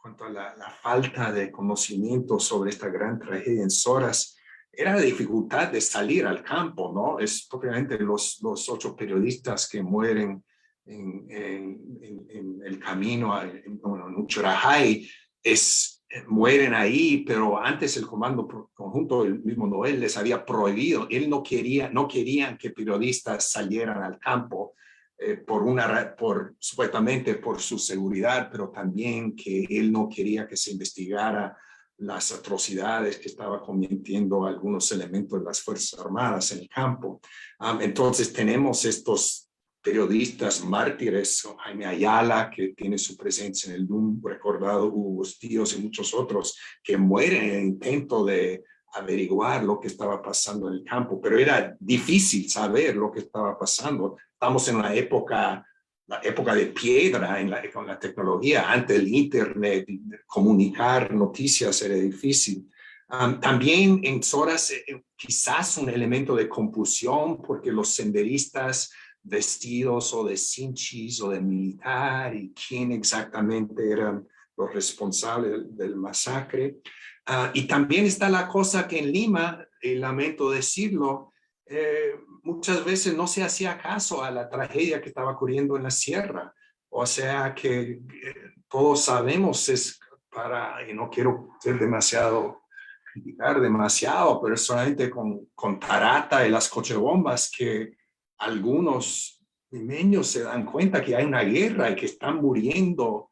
cuanto a la falta de conocimiento sobre esta gran tragedia en Soras era la dificultad de salir al campo, ¿no? Es propiamente los 8 periodistas que mueren en el camino en Uchurajay, mueren ahí, pero antes el Comando Conjunto, el mismo Noel, les había prohibido. Él no querían que periodistas salieran al campo, supuestamente por su seguridad, pero también que él no quería que se investigara las atrocidades que estaba cometiendo algunos elementos de las Fuerzas Armadas en el campo. Entonces tenemos estos periodistas mártires, Jaime Ayala, que tiene su presencia en el DUM, recordado Hugo Bustillos y muchos otros, que mueren en el intento de averiguar lo que estaba pasando en el campo, pero era difícil saber lo que estaba pasando. Estamos en la época de piedra con la tecnología. Antes del internet, comunicar noticias era difícil. También en Soras quizás un elemento de confusión, porque los senderistas vestidos o de cinchis o de militar, y quién exactamente eran los responsables del masacre. Y también está la cosa que en Lima, y lamento decirlo, muchas veces no se hacía caso a la tragedia que estaba ocurriendo en la sierra, O sea que todos sabemos, y no quiero ser criticar demasiado, pero solamente con Tarata y las cochebombas, que algunos limeños se dan cuenta que hay una guerra y que están muriendo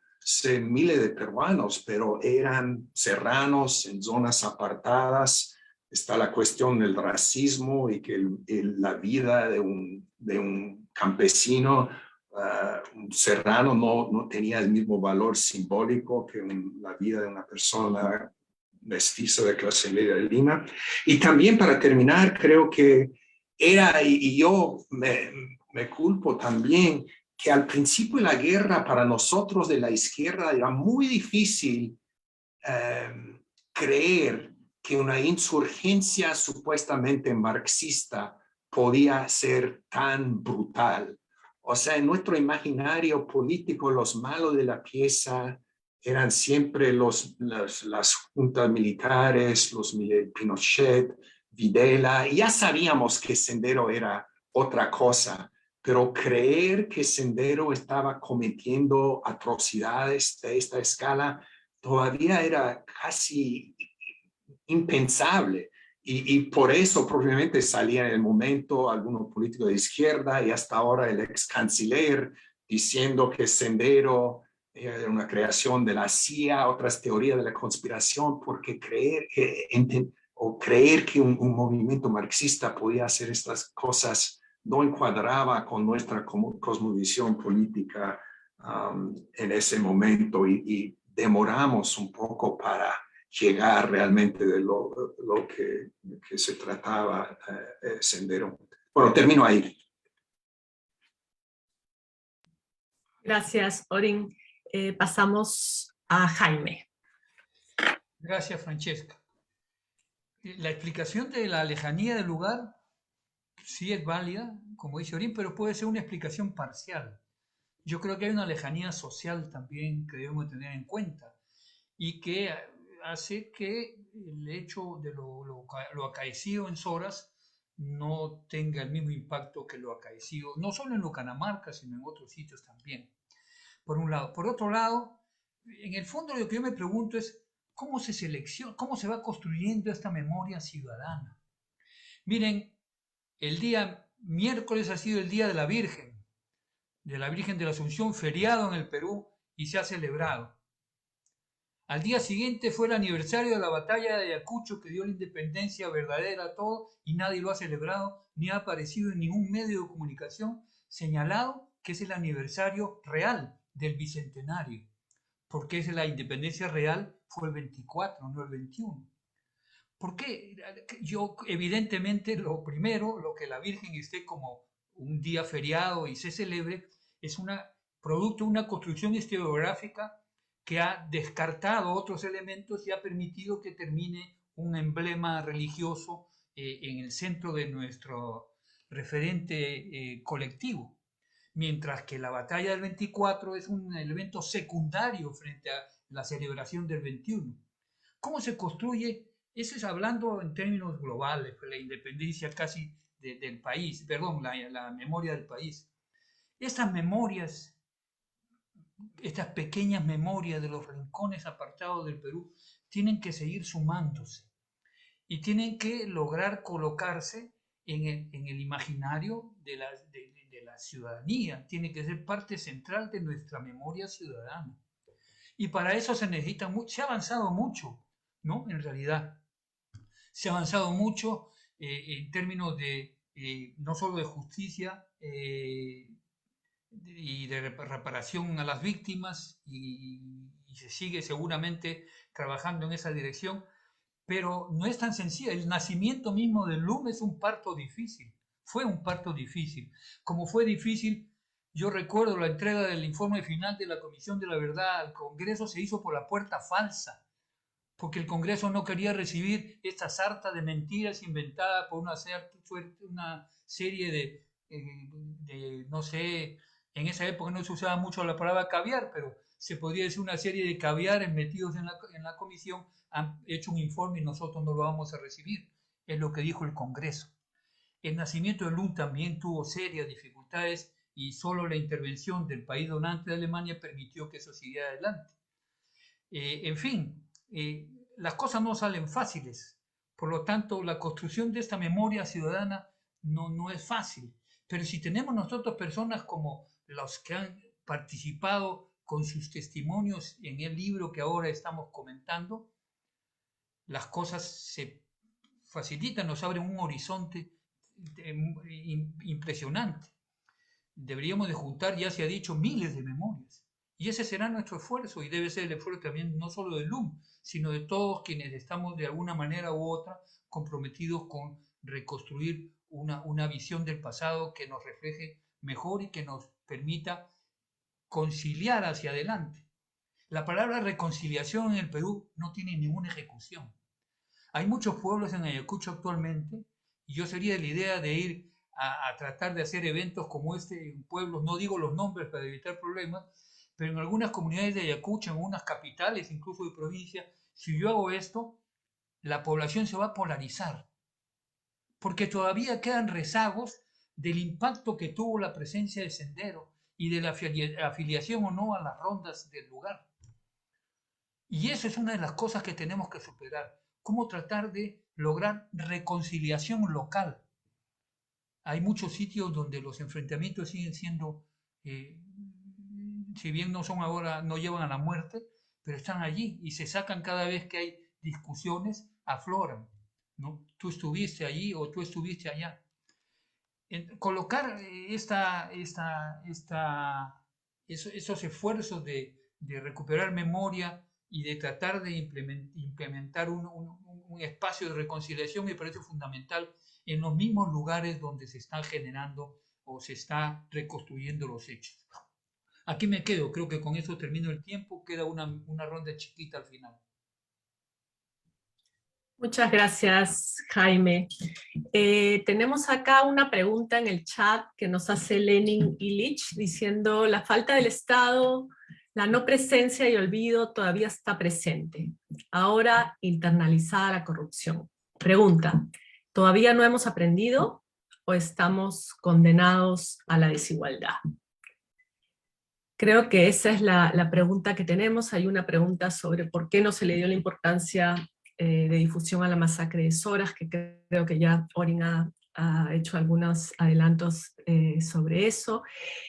miles de peruanos, pero eran serranos en zonas apartadas. Está la cuestión del racismo y que la vida de un campesino, un serrano, no tenía el mismo valor simbólico que la vida de una persona mestiza de clase media de Lima. Y también para terminar, creo que y yo me culpo también, que al principio de la guerra para nosotros de la izquierda era muy difícil creer que una insurgencia supuestamente marxista podía ser tan brutal. O sea, en nuestro imaginario político, los malos de la pieza eran siempre las juntas militares, Pinochet, Videla, y ya sabíamos que Sendero era otra cosa, pero creer que Sendero estaba cometiendo atrocidades de esta escala todavía era casi impensable. Y por eso propiamente salía en el momento algunos políticos de izquierda y hasta ahora el ex canciller diciendo que Sendero era una creación de la CIA, otras teorías de la conspiración, porque creer que un movimiento marxista podía hacer estas cosas no encuadraba con nuestra cosmovisión política en ese momento y demoramos un poco para llegar realmente de lo que se trataba Sendero. Bueno, termino ahí. Gracias, Orin. Pasamos a Jaime. Gracias, Francesca. La explicación de la lejanía del lugar sí es válida, como dice Orin, pero puede ser una explicación parcial. Yo creo que hay una lejanía social también que debemos tener en cuenta y que hace que el hecho de lo acaecido en Soras no tenga el mismo impacto que lo acaecido, no solo en Lucanamarca, sino en otros sitios también, por un lado. Por otro lado, en el fondo lo que yo me pregunto es cómo se selecciona, cómo se va construyendo esta memoria ciudadana. Miren, el día miércoles ha sido el Día de la Virgen de la Asunción, feriado en el Perú y se ha celebrado. Al día siguiente fue el aniversario de la batalla de Ayacucho que dio la independencia verdadera a todo y nadie lo ha celebrado ni ha aparecido en ningún medio de comunicación señalado que es el aniversario real del bicentenario, porque es la independencia real fue el 24, no el 21. ¿Por qué? Yo, evidentemente, lo primero, lo que la Virgen esté como un día feriado y se celebre, es producto de una construcción historiográfica que ha descartado otros elementos y ha permitido que termine un emblema religioso en el centro de nuestro referente colectivo. Mientras que la batalla del 24 es un elemento secundario frente a la celebración del 21. ¿Cómo se construye? Eso es hablando en términos globales, la independencia casi del país, perdón, la memoria del país. Estas memorias, estas pequeñas memorias de los rincones apartados del Perú, tienen que seguir sumándose y tienen que lograr colocarse en el imaginario de la ciudadanía, tiene que ser parte central de nuestra memoria ciudadana. Y para eso se necesita mucho, se ha avanzado mucho, ¿no? En realidad, se ha avanzado mucho en términos de no solo de justicia y de reparación a las víctimas y se sigue seguramente trabajando en esa dirección, pero no es tan sencillo. El nacimiento mismo del LUM es un parto difícil, fue un parto difícil. Como fue difícil, yo recuerdo la entrega del informe final de la Comisión de la Verdad al Congreso se hizo por la puerta falsa, porque el Congreso no quería recibir esta sarta de mentiras inventadas por una serie de, no sé, en esa época no se usaba mucho la palabra caviar, pero se podría decir una serie de caviares metidos en la comisión, han hecho un informe y nosotros no lo vamos a recibir. Es lo que dijo el Congreso. El nacimiento de LUM también tuvo serias dificultades y solo la intervención del país donante de Alemania permitió que eso siguiera adelante. En fin, las cosas no salen fáciles, por lo tanto la construcción de esta memoria ciudadana no es fácil, pero si tenemos nosotros personas como los que han participado con sus testimonios en el libro que ahora estamos comentando, las cosas se facilitan, nos abren un horizonte impresionante. Deberíamos de juntar, ya se ha dicho, miles de memorias. Y ese será nuestro esfuerzo, y debe ser el esfuerzo también no solo del LUM, sino de todos quienes estamos de alguna manera u otra comprometidos con reconstruir una visión del pasado que nos refleje mejor y que nos permita conciliar hacia adelante. La palabra reconciliación en el Perú no tiene ninguna ejecución. Hay muchos pueblos en Ayacucho actualmente, y yo sería de la idea de ir a tratar de hacer eventos como este en pueblos, no digo los nombres para evitar problemas, pero en algunas comunidades de Ayacucho, en unas capitales incluso de provincia, si yo hago esto, la población se va a polarizar, porque todavía quedan rezagos del impacto que tuvo la presencia de Sendero y de la afiliación o no a las rondas del lugar. Y eso es una de las cosas que tenemos que superar. Cómo tratar de lograr reconciliación local. Hay muchos sitios donde los enfrentamientos siguen siendo, si bien no son ahora, no llevan a la muerte, pero están allí y se sacan cada vez que hay discusiones, afloran, ¿no? Tú estuviste allí o tú estuviste allá. Colocar esos esfuerzos de recuperar memoria y de tratar de implementar un espacio de reconciliación me parece fundamental en los mismos lugares donde se están generando o se está reconstruyendo los hechos. Aquí me quedo, creo que con eso termino el tiempo, queda una ronda chiquita al final. Muchas gracias, Jaime. Tenemos acá una pregunta en el chat que nos hace Lenin Illich, diciendo: la falta del Estado, la no presencia y olvido todavía está presente. Ahora internalizada la corrupción. Pregunta: ¿todavía no hemos aprendido o estamos condenados a la desigualdad? Creo que esa es la pregunta que tenemos. Hay una pregunta sobre por qué no se le dio la importancia de difusión a la masacre de Soras, que creo que ya Orin ha hecho algunos adelantos sobre eso.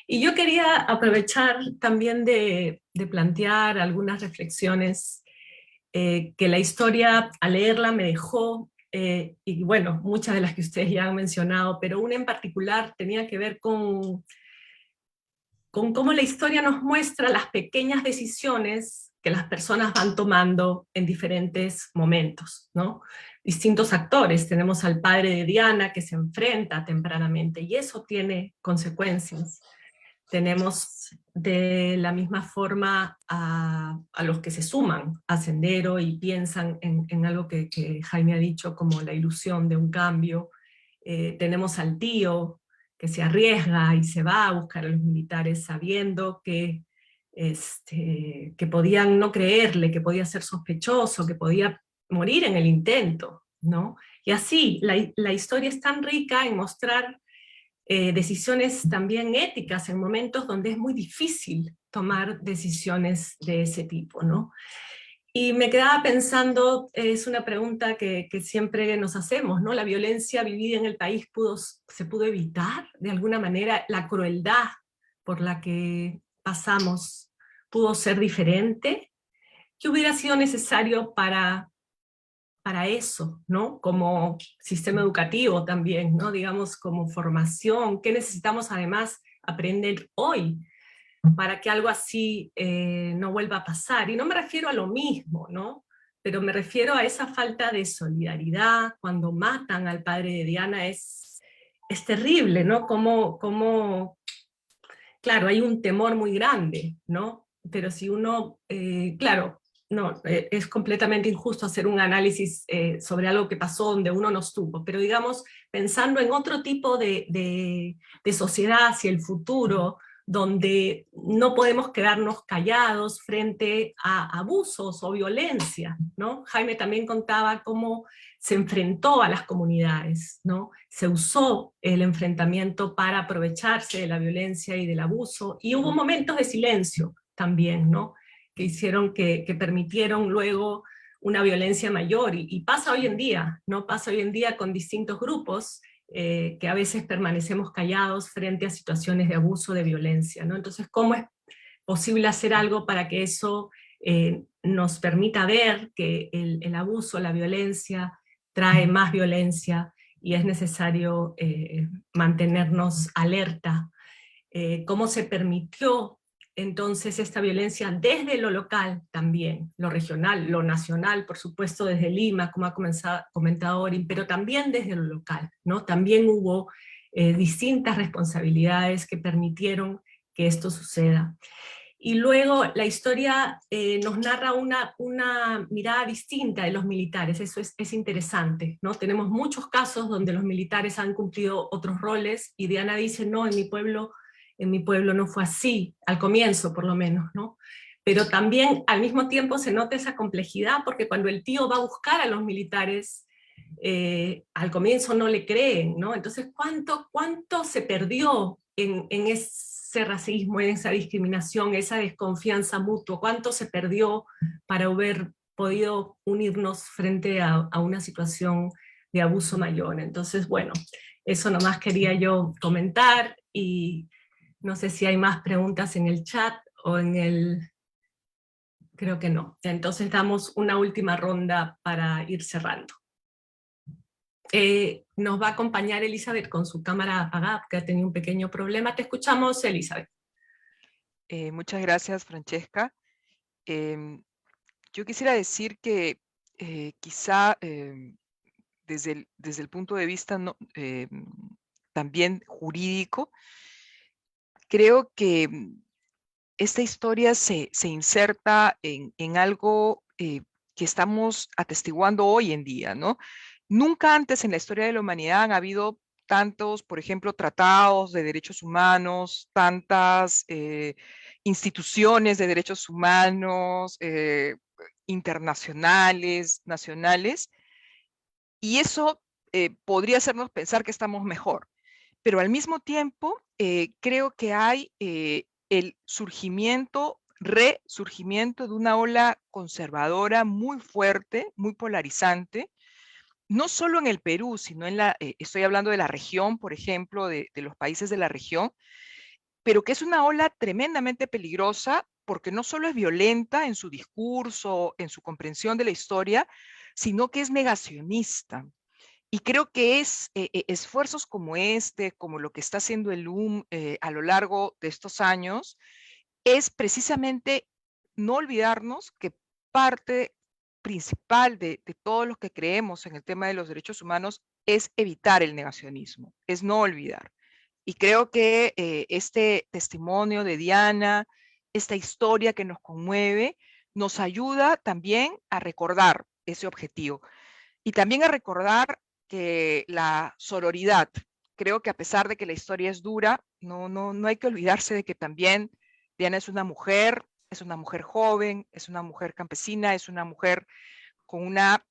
Y yo quería aprovechar también de plantear algunas reflexiones que la historia, al leerla, me dejó, y bueno, muchas de las que ustedes ya han mencionado, pero una en particular tenía que ver con cómo la historia nos muestra las pequeñas decisiones que las personas van tomando en diferentes momentos, ¿no? Distintos actores. Tenemos al padre de Diana que se enfrenta tempranamente, y eso tiene consecuencias. Tenemos de la misma forma a los que se suman a Sendero y piensan en algo que Jaime ha dicho como la ilusión de un cambio. Tenemos al tío que se arriesga y se va a buscar a los militares sabiendo que podían no creerle, que podía ser sospechoso, que podía morir en el intento, ¿no? Y así, la historia es tan rica en mostrar decisiones también éticas en momentos donde es muy difícil tomar decisiones de ese tipo, ¿no? Y me quedaba pensando, es una pregunta que siempre nos hacemos, ¿no? ¿La violencia vivida en el país se pudo evitar de alguna manera? ¿La crueldad por la que pasamos pudo ser diferente? ¿Qué hubiera sido necesario para eso, ¿no? Como sistema educativo también, ¿no? Digamos, como formación. ¿Qué necesitamos además aprender hoy para que algo así no vuelva a pasar? Y no me refiero a lo mismo, ¿no? Pero me refiero a esa falta de solidaridad. Cuando matan al padre de Diana es terrible, ¿no? Como claro, hay un temor muy grande, ¿no? Pero si uno, claro, no, es completamente injusto hacer un análisis sobre algo que pasó donde uno no estuvo, pero digamos, pensando en otro tipo de sociedad hacia el futuro, donde no podemos quedarnos callados frente a abusos o violencia, ¿no? Jaime también contaba cómo se enfrentó a las comunidades, ¿no? Se usó el enfrentamiento para aprovecharse de la violencia y del abuso, y hubo momentos de silencio también, ¿no? Que hicieron que permitieron luego una violencia mayor, y pasa hoy en día, ¿no? Pasa hoy en día con distintos grupos, que a veces permanecemos callados frente a situaciones de abuso, de violencia, ¿no? Entonces, ¿cómo es posible hacer algo para que eso nos permita ver que el abuso, la violencia, trae más violencia y es necesario mantenernos alerta? ¿Cómo se permitió entonces esta violencia desde lo local también, lo regional, lo nacional, por supuesto desde Lima, como ha comentado Orin, pero también desde lo local, ¿no? También hubo distintas responsabilidades que permitieron que esto suceda. Y luego la historia nos narra una mirada distinta de los militares, eso es interesante, ¿no? Tenemos muchos casos donde los militares han cumplido otros roles, y Diana dice, no, en mi pueblo no fue así, al comienzo por lo menos, ¿no? Pero también al mismo tiempo se nota esa complejidad, porque cuando el tío va a buscar a los militares, al comienzo no le creen, ¿no? Entonces, ¿cuánto se perdió en ese racismo, en esa discriminación, esa desconfianza mutua? ¿Cuánto se perdió para haber podido unirnos frente a una situación de abuso mayor? Entonces, bueno, eso nomás quería yo comentar, y no sé si hay más preguntas en el chat o en el... Creo que no. Entonces damos una última ronda para ir cerrando. Nos va a acompañar Elizabeth con su cámara apagada, que ha tenido un pequeño problema. Te escuchamos, Elizabeth. Muchas gracias, Francesca. Yo quisiera decir que quizá desde el punto de vista también jurídico, creo que esta historia se inserta en algo que estamos atestiguando hoy en día, ¿no? Nunca antes en la historia de la humanidad han habido tantos, por ejemplo, tratados de derechos humanos, tantas instituciones de derechos humanos, internacionales, nacionales, y eso podría hacernos pensar que estamos mejor. Pero al mismo tiempo, creo que hay el resurgimiento de una ola conservadora muy fuerte, muy polarizante, no solo en el Perú, sino estoy hablando de la región, por ejemplo, de los países de la región, pero que es una ola tremendamente peligrosa porque no solo es violenta en su discurso, en su comprensión de la historia, sino que es negacionista. Y creo que esfuerzos como como lo que está haciendo el a lo largo de estos años, es precisamente no olvidarnos que parte principal de todos los que creemos en el tema de los derechos humanos es evitar el negacionismo, es no olvidar. Y creo que este testimonio de Diana, esta historia que nos conmueve, nos ayuda también a recordar ese objetivo. Y también a recordar que la sororidad, creo que a pesar de que la historia es dura, no hay que olvidarse de que también Diana es una mujer joven, es una mujer campesina, es una mujer con una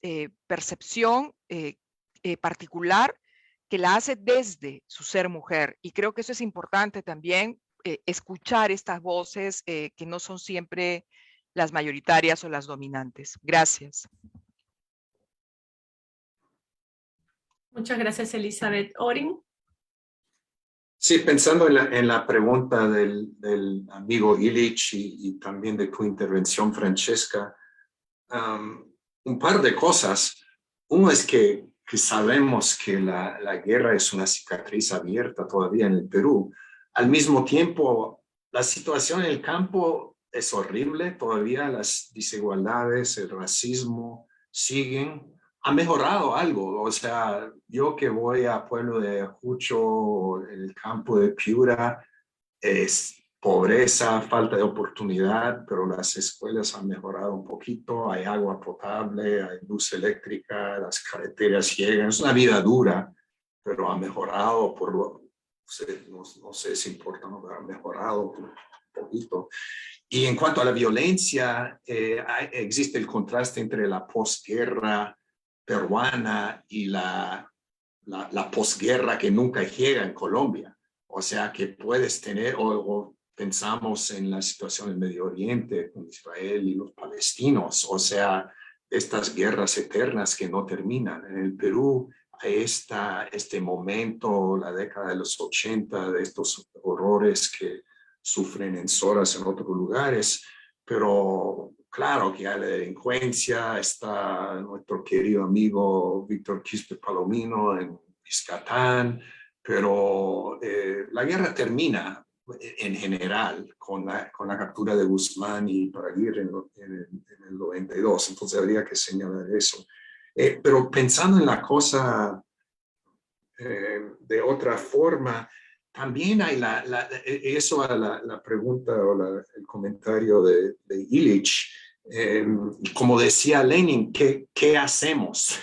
percepción particular que la hace desde su ser mujer. Y creo que eso es importante también, escuchar estas voces que no son siempre las mayoritarias o las dominantes. Gracias. Muchas gracias, Elizabeth. Orin. Sí, pensando en la pregunta del amigo Illich y también de tu intervención, Francesca, un par de cosas. Uno es que sabemos que la guerra es una cicatriz abierta todavía en el Perú. Al mismo tiempo, la situación en el campo es horrible, todavía las desigualdades, el racismo siguen. Ha mejorado algo, o sea, yo que voy a pueblo de Ayacucho, el campo de Piura, es pobreza, falta de oportunidad, pero las escuelas han mejorado un poquito, hay agua potable, hay luz eléctrica, las carreteras llegan, es una vida dura, pero ha mejorado no sé si importa, no ha mejorado un poquito. Y en cuanto a la violencia, existe el contraste entre la posguerra peruana y la posguerra que nunca llega en Colombia. O sea que puedes tener, o pensamos en la situación del Medio Oriente con Israel y los palestinos, o sea, estas guerras eternas que no terminan. En el Perú, este momento, la década de los 80, de estos horrores que sufren en Soras, en otros lugares, pero claro que hay la delincuencia, está nuestro querido amigo Víctor Quispe Palomino en Piscatán, pero la guerra termina en general con la captura de Guzmán y Paraguirre en el 92, entonces habría que señalar eso. Pero pensando en la cosa de otra forma, también hay eso a la pregunta o el comentario de Illich. Como decía Lenin, ¿qué hacemos?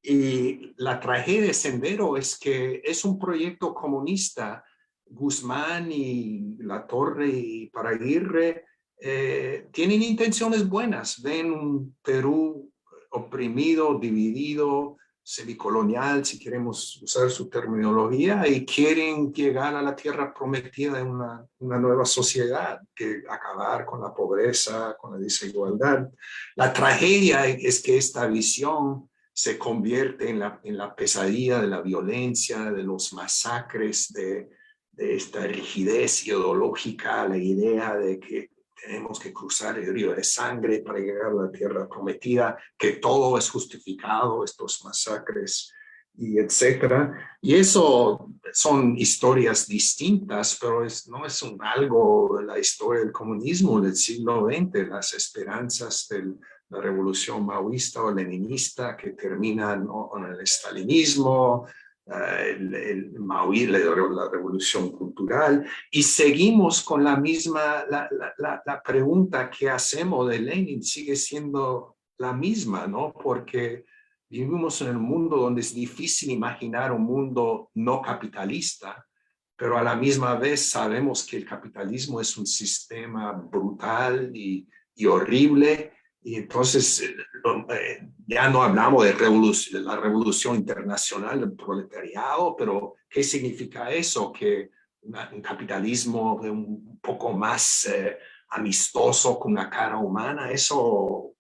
Y la tragedia de Sendero es que es un proyecto comunista. Guzmán y Latorre y Paraguirre tienen intenciones buenas. Ven un Perú oprimido, dividido, semicolonial, si queremos usar su terminología, y quieren llegar a la tierra prometida de una nueva sociedad, que acabar con la pobreza, con la desigualdad. La tragedia es que esta visión se convierte en la pesadilla de la violencia, de los masacres, de esta rigidez ideológica, la idea de que tenemos que cruzar el río de sangre para llegar a la tierra prometida, que todo es justificado, estos masacres y etcétera. Y eso son historias distintas, pero no es algo de la historia del comunismo del siglo XX, las esperanzas de la revolución maoísta o leninista que terminan con el estalinismo, la revolución cultural, y seguimos con la misma, la pregunta que hacemos de Lenin sigue siendo la misma, ¿no? Porque vivimos en un mundo donde es difícil imaginar un mundo no capitalista, pero a la misma vez sabemos que el capitalismo es un sistema brutal y horrible. Y entonces ya no hablamos de la revolución internacional del proletariado, pero ¿qué significa eso? Que un capitalismo un poco más amistoso, con una cara humana, ¿eso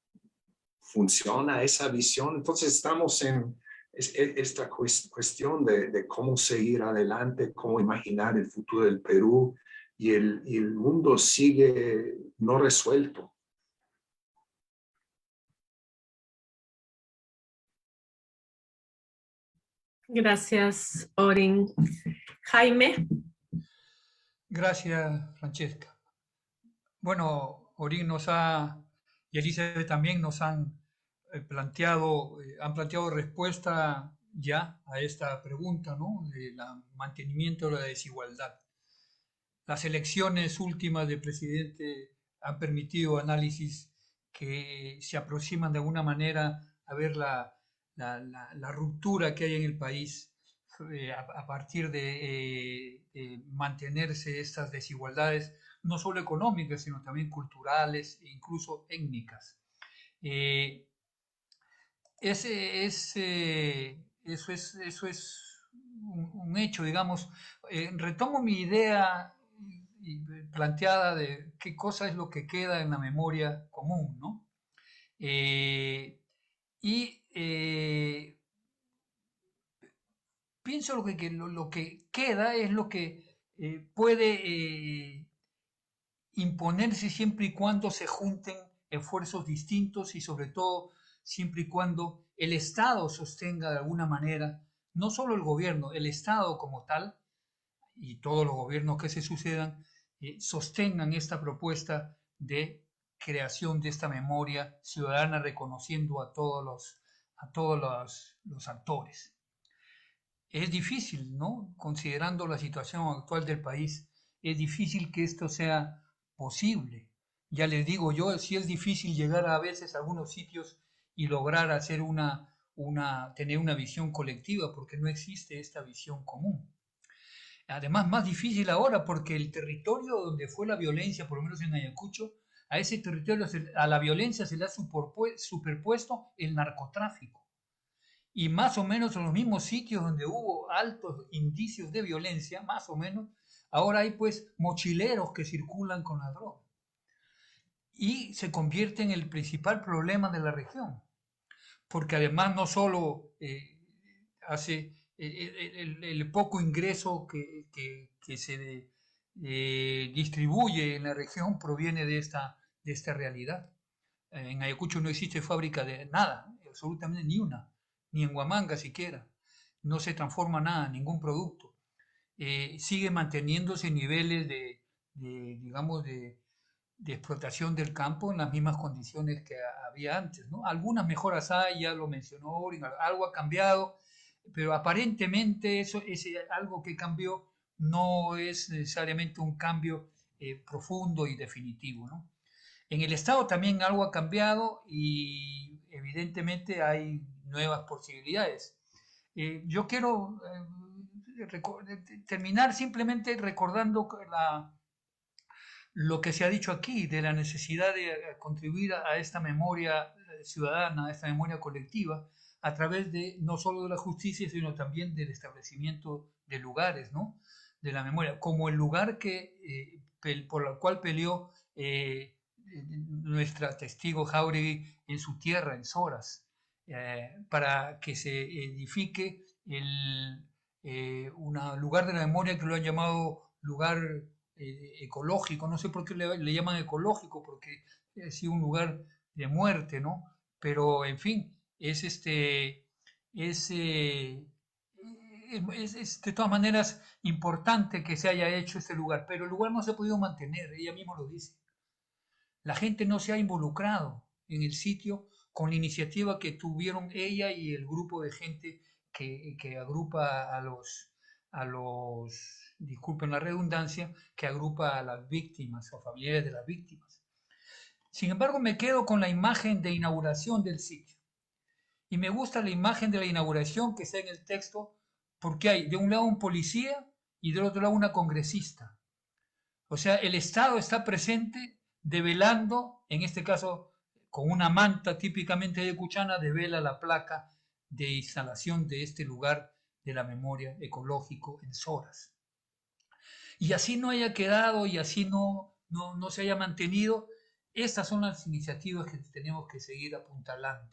funciona, esa visión? Entonces estamos en esta cuestión de cómo seguir adelante, cómo imaginar el futuro del Perú, y el mundo sigue no resuelto. Gracias, Orin. Jaime. Gracias, Francesca. Bueno, Orin y Elizabeth también nos han planteado respuesta ya a esta pregunta, ¿no? Del mantenimiento de la desigualdad. Las elecciones últimas de presidente han permitido análisis que se aproximan de alguna manera a ver la ruptura que hay en el país a partir de mantenerse estas desigualdades, no solo económicas, sino también culturales e incluso étnicas. Eso es un hecho, digamos. Retomo mi idea planteada de qué cosa es lo que queda en la memoria común, ¿no? Pienso lo que queda es lo que puede imponerse siempre y cuando se junten esfuerzos distintos y sobre todo siempre y cuando el Estado sostenga de alguna manera, no solo el gobierno, el Estado como tal y todos los gobiernos que se sucedan, sostengan esta propuesta de creación de esta memoria ciudadana reconociendo a todos los actores. Es difícil, ¿no? Considerando la situación actual del país, es difícil que esto sea posible. Ya les digo yo, sí es difícil llegar a veces a algunos sitios y lograr hacer tener una visión colectiva, porque no existe esta visión común. Además, más difícil ahora porque el territorio donde fue la violencia, por lo menos en Ayacucho, a ese territorio, a la violencia se le ha superpuesto el narcotráfico. Y más o menos en los mismos sitios donde hubo altos indicios de violencia, más o menos, ahora hay pues mochileros que circulan con la droga. Y se convierte en el principal problema de la región, porque además no solo hace el poco ingreso que se distribuye en la región proviene de esta realidad. En Ayacucho no existe fábrica de nada, absolutamente ni una, ni en Huamanga siquiera. No se transforma nada, ningún producto. Sigue manteniéndose niveles digamos, de explotación del campo en las mismas condiciones que había antes, ¿no? Algunas mejoras hay, ya lo mencionó, algo ha cambiado, pero aparentemente eso es algo que cambió, no es necesariamente un cambio profundo y definitivo, ¿no? En el Estado también algo ha cambiado y evidentemente hay nuevas posibilidades. Yo quiero terminar simplemente recordando lo que se ha dicho aquí de la necesidad de contribuir a esta memoria ciudadana, a esta memoria colectiva, a través de no solo de la justicia, sino también del establecimiento de lugares, ¿no? De la memoria, como el lugar por el cual peleó nuestra testigo Jáuregui en su tierra, en Soras, para que se edifique un lugar de la memoria que lo han llamado lugar ecológico, no sé por qué le llaman ecológico, porque es un lugar de muerte, ¿no? Pero, en fin, es de todas maneras importante que se haya hecho este lugar, pero el lugar no se ha podido mantener, ella misma lo dice. La gente no se ha involucrado en el sitio con la iniciativa que tuvieron ella y el grupo de gente que agrupa a los, disculpen la redundancia, que agrupa a las víctimas o familiares de las víctimas. Sin embargo, me quedo con la imagen de inauguración del sitio. Y me gusta la imagen de la inauguración que está en el texto, porque hay de un lado un policía y del otro lado una congresista. O sea, el Estado está presente develando, en este caso con una manta típicamente de Cuchana, devela la placa de instalación de este lugar de la memoria ecológico en Soras. Y así no haya quedado y así no se haya mantenido, estas son las iniciativas que tenemos que seguir apuntalando.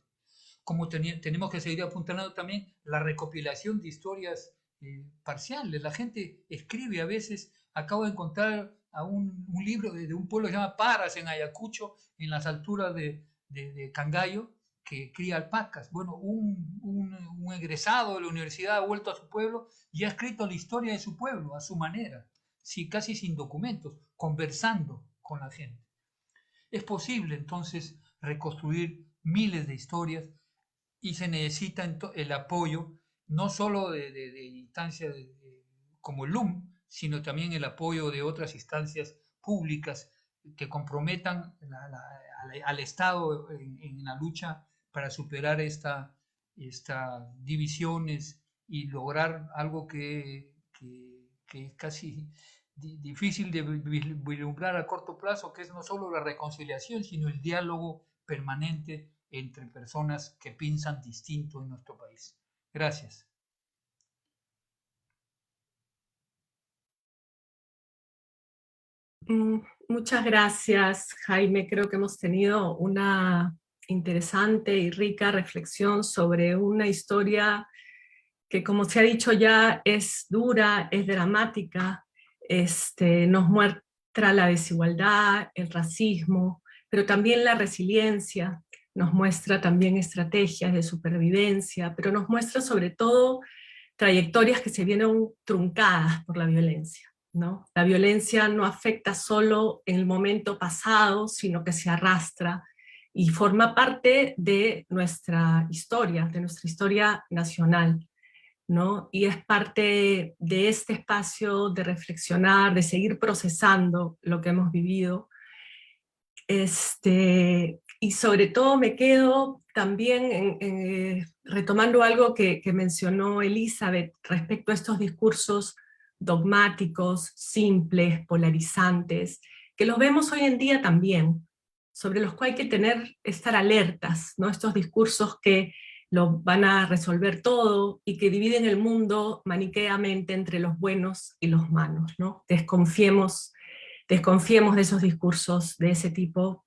Como tenemos que seguir apuntalando también la recopilación de historias parciales. La gente escribe a veces, acabo de encontrar a un libro de un pueblo que se llama Paras en Ayacucho, en las alturas de Cangallo, que cría alpacas. Bueno, un egresado de la universidad ha vuelto a su pueblo y ha escrito la historia de su pueblo a su manera, sí, casi sin documentos, conversando con la gente. Es posible entonces reconstruir miles de historias y se necesita el apoyo no solo de instancias como el LUM, sino también el apoyo de otras instancias públicas que comprometan al Estado en la lucha para superar estas divisiones y lograr algo que es casi difícil de vislumbrar a corto plazo, que es no solo la reconciliación, sino el diálogo permanente entre personas que piensan distinto en nuestro país. Gracias. Muchas gracias, Jaime. Creo que hemos tenido una interesante y rica reflexión sobre una historia que, como se ha dicho ya, es dura, es dramática, nos muestra la desigualdad, el racismo, pero también la resiliencia, nos muestra también estrategias de supervivencia, pero nos muestra sobre todo trayectorias que se vienen truncadas por la violencia, ¿no? La violencia no afecta solo en el momento pasado, sino que se arrastra y forma parte de nuestra historia nacional, ¿no? Y es parte de este espacio de reflexionar, de seguir procesando lo que hemos vivido. Y sobre todo me quedo también retomando algo que mencionó Elizabeth respecto a estos discursos dogmáticos, simples, polarizantes, que los vemos hoy en día también, sobre los cuales hay que estar alertas, ¿no? Estos discursos que lo van a resolver todo y que dividen el mundo maniqueamente entre los buenos y los malos, ¿no? Desconfiemos de esos discursos de ese tipo,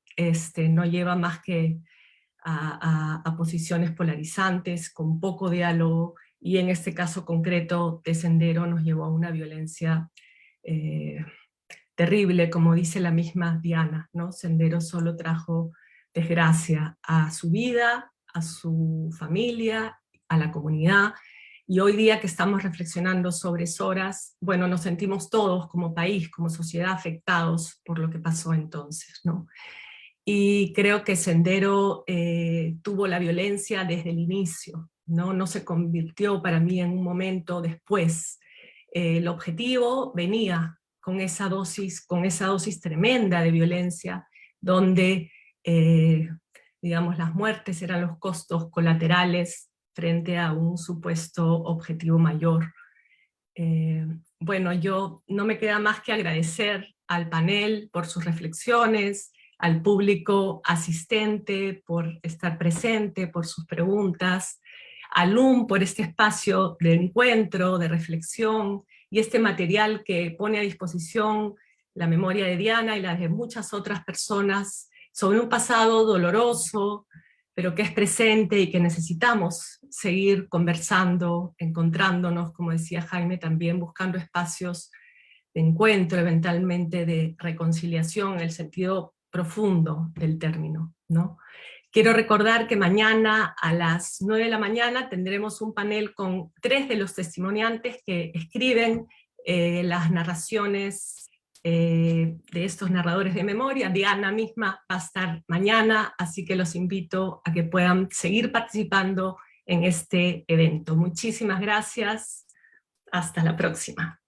no lleva más que a posiciones polarizantes, con poco diálogo, y en este caso concreto de Sendero nos llevó a una violencia terrible, como dice la misma Diana, ¿no? Sendero solo trajo desgracia a su vida, a su familia, a la comunidad, y hoy día que estamos reflexionando sobre Soras, bueno, nos sentimos todos como país, como sociedad afectados por lo que pasó entonces, ¿no? Y creo que Sendero tuvo la violencia desde el inicio, ¿no? No se convirtió para mí en un momento después. El objetivo venía con esa dosis tremenda de violencia, donde, digamos, las muertes eran los costos colaterales frente a un supuesto objetivo mayor. Bueno, yo no me queda más que agradecer al panel por sus reflexiones, al público asistente por estar presente, por sus preguntas, a LUM por este espacio de encuentro, de reflexión, y este material que pone a disposición la memoria de Diana y la de muchas otras personas sobre un pasado doloroso, pero que es presente y que necesitamos seguir conversando, encontrándonos, como decía Jaime, también buscando espacios de encuentro, eventualmente de reconciliación, en el sentido profundo del término, ¿no? Quiero recordar que mañana a las 9 de la mañana tendremos un panel con 3 de los testimoniantes que escriben las narraciones de estos narradores de memoria. Diana misma va a estar mañana, así que los invito a que puedan seguir participando en este evento. Muchísimas gracias, hasta la próxima.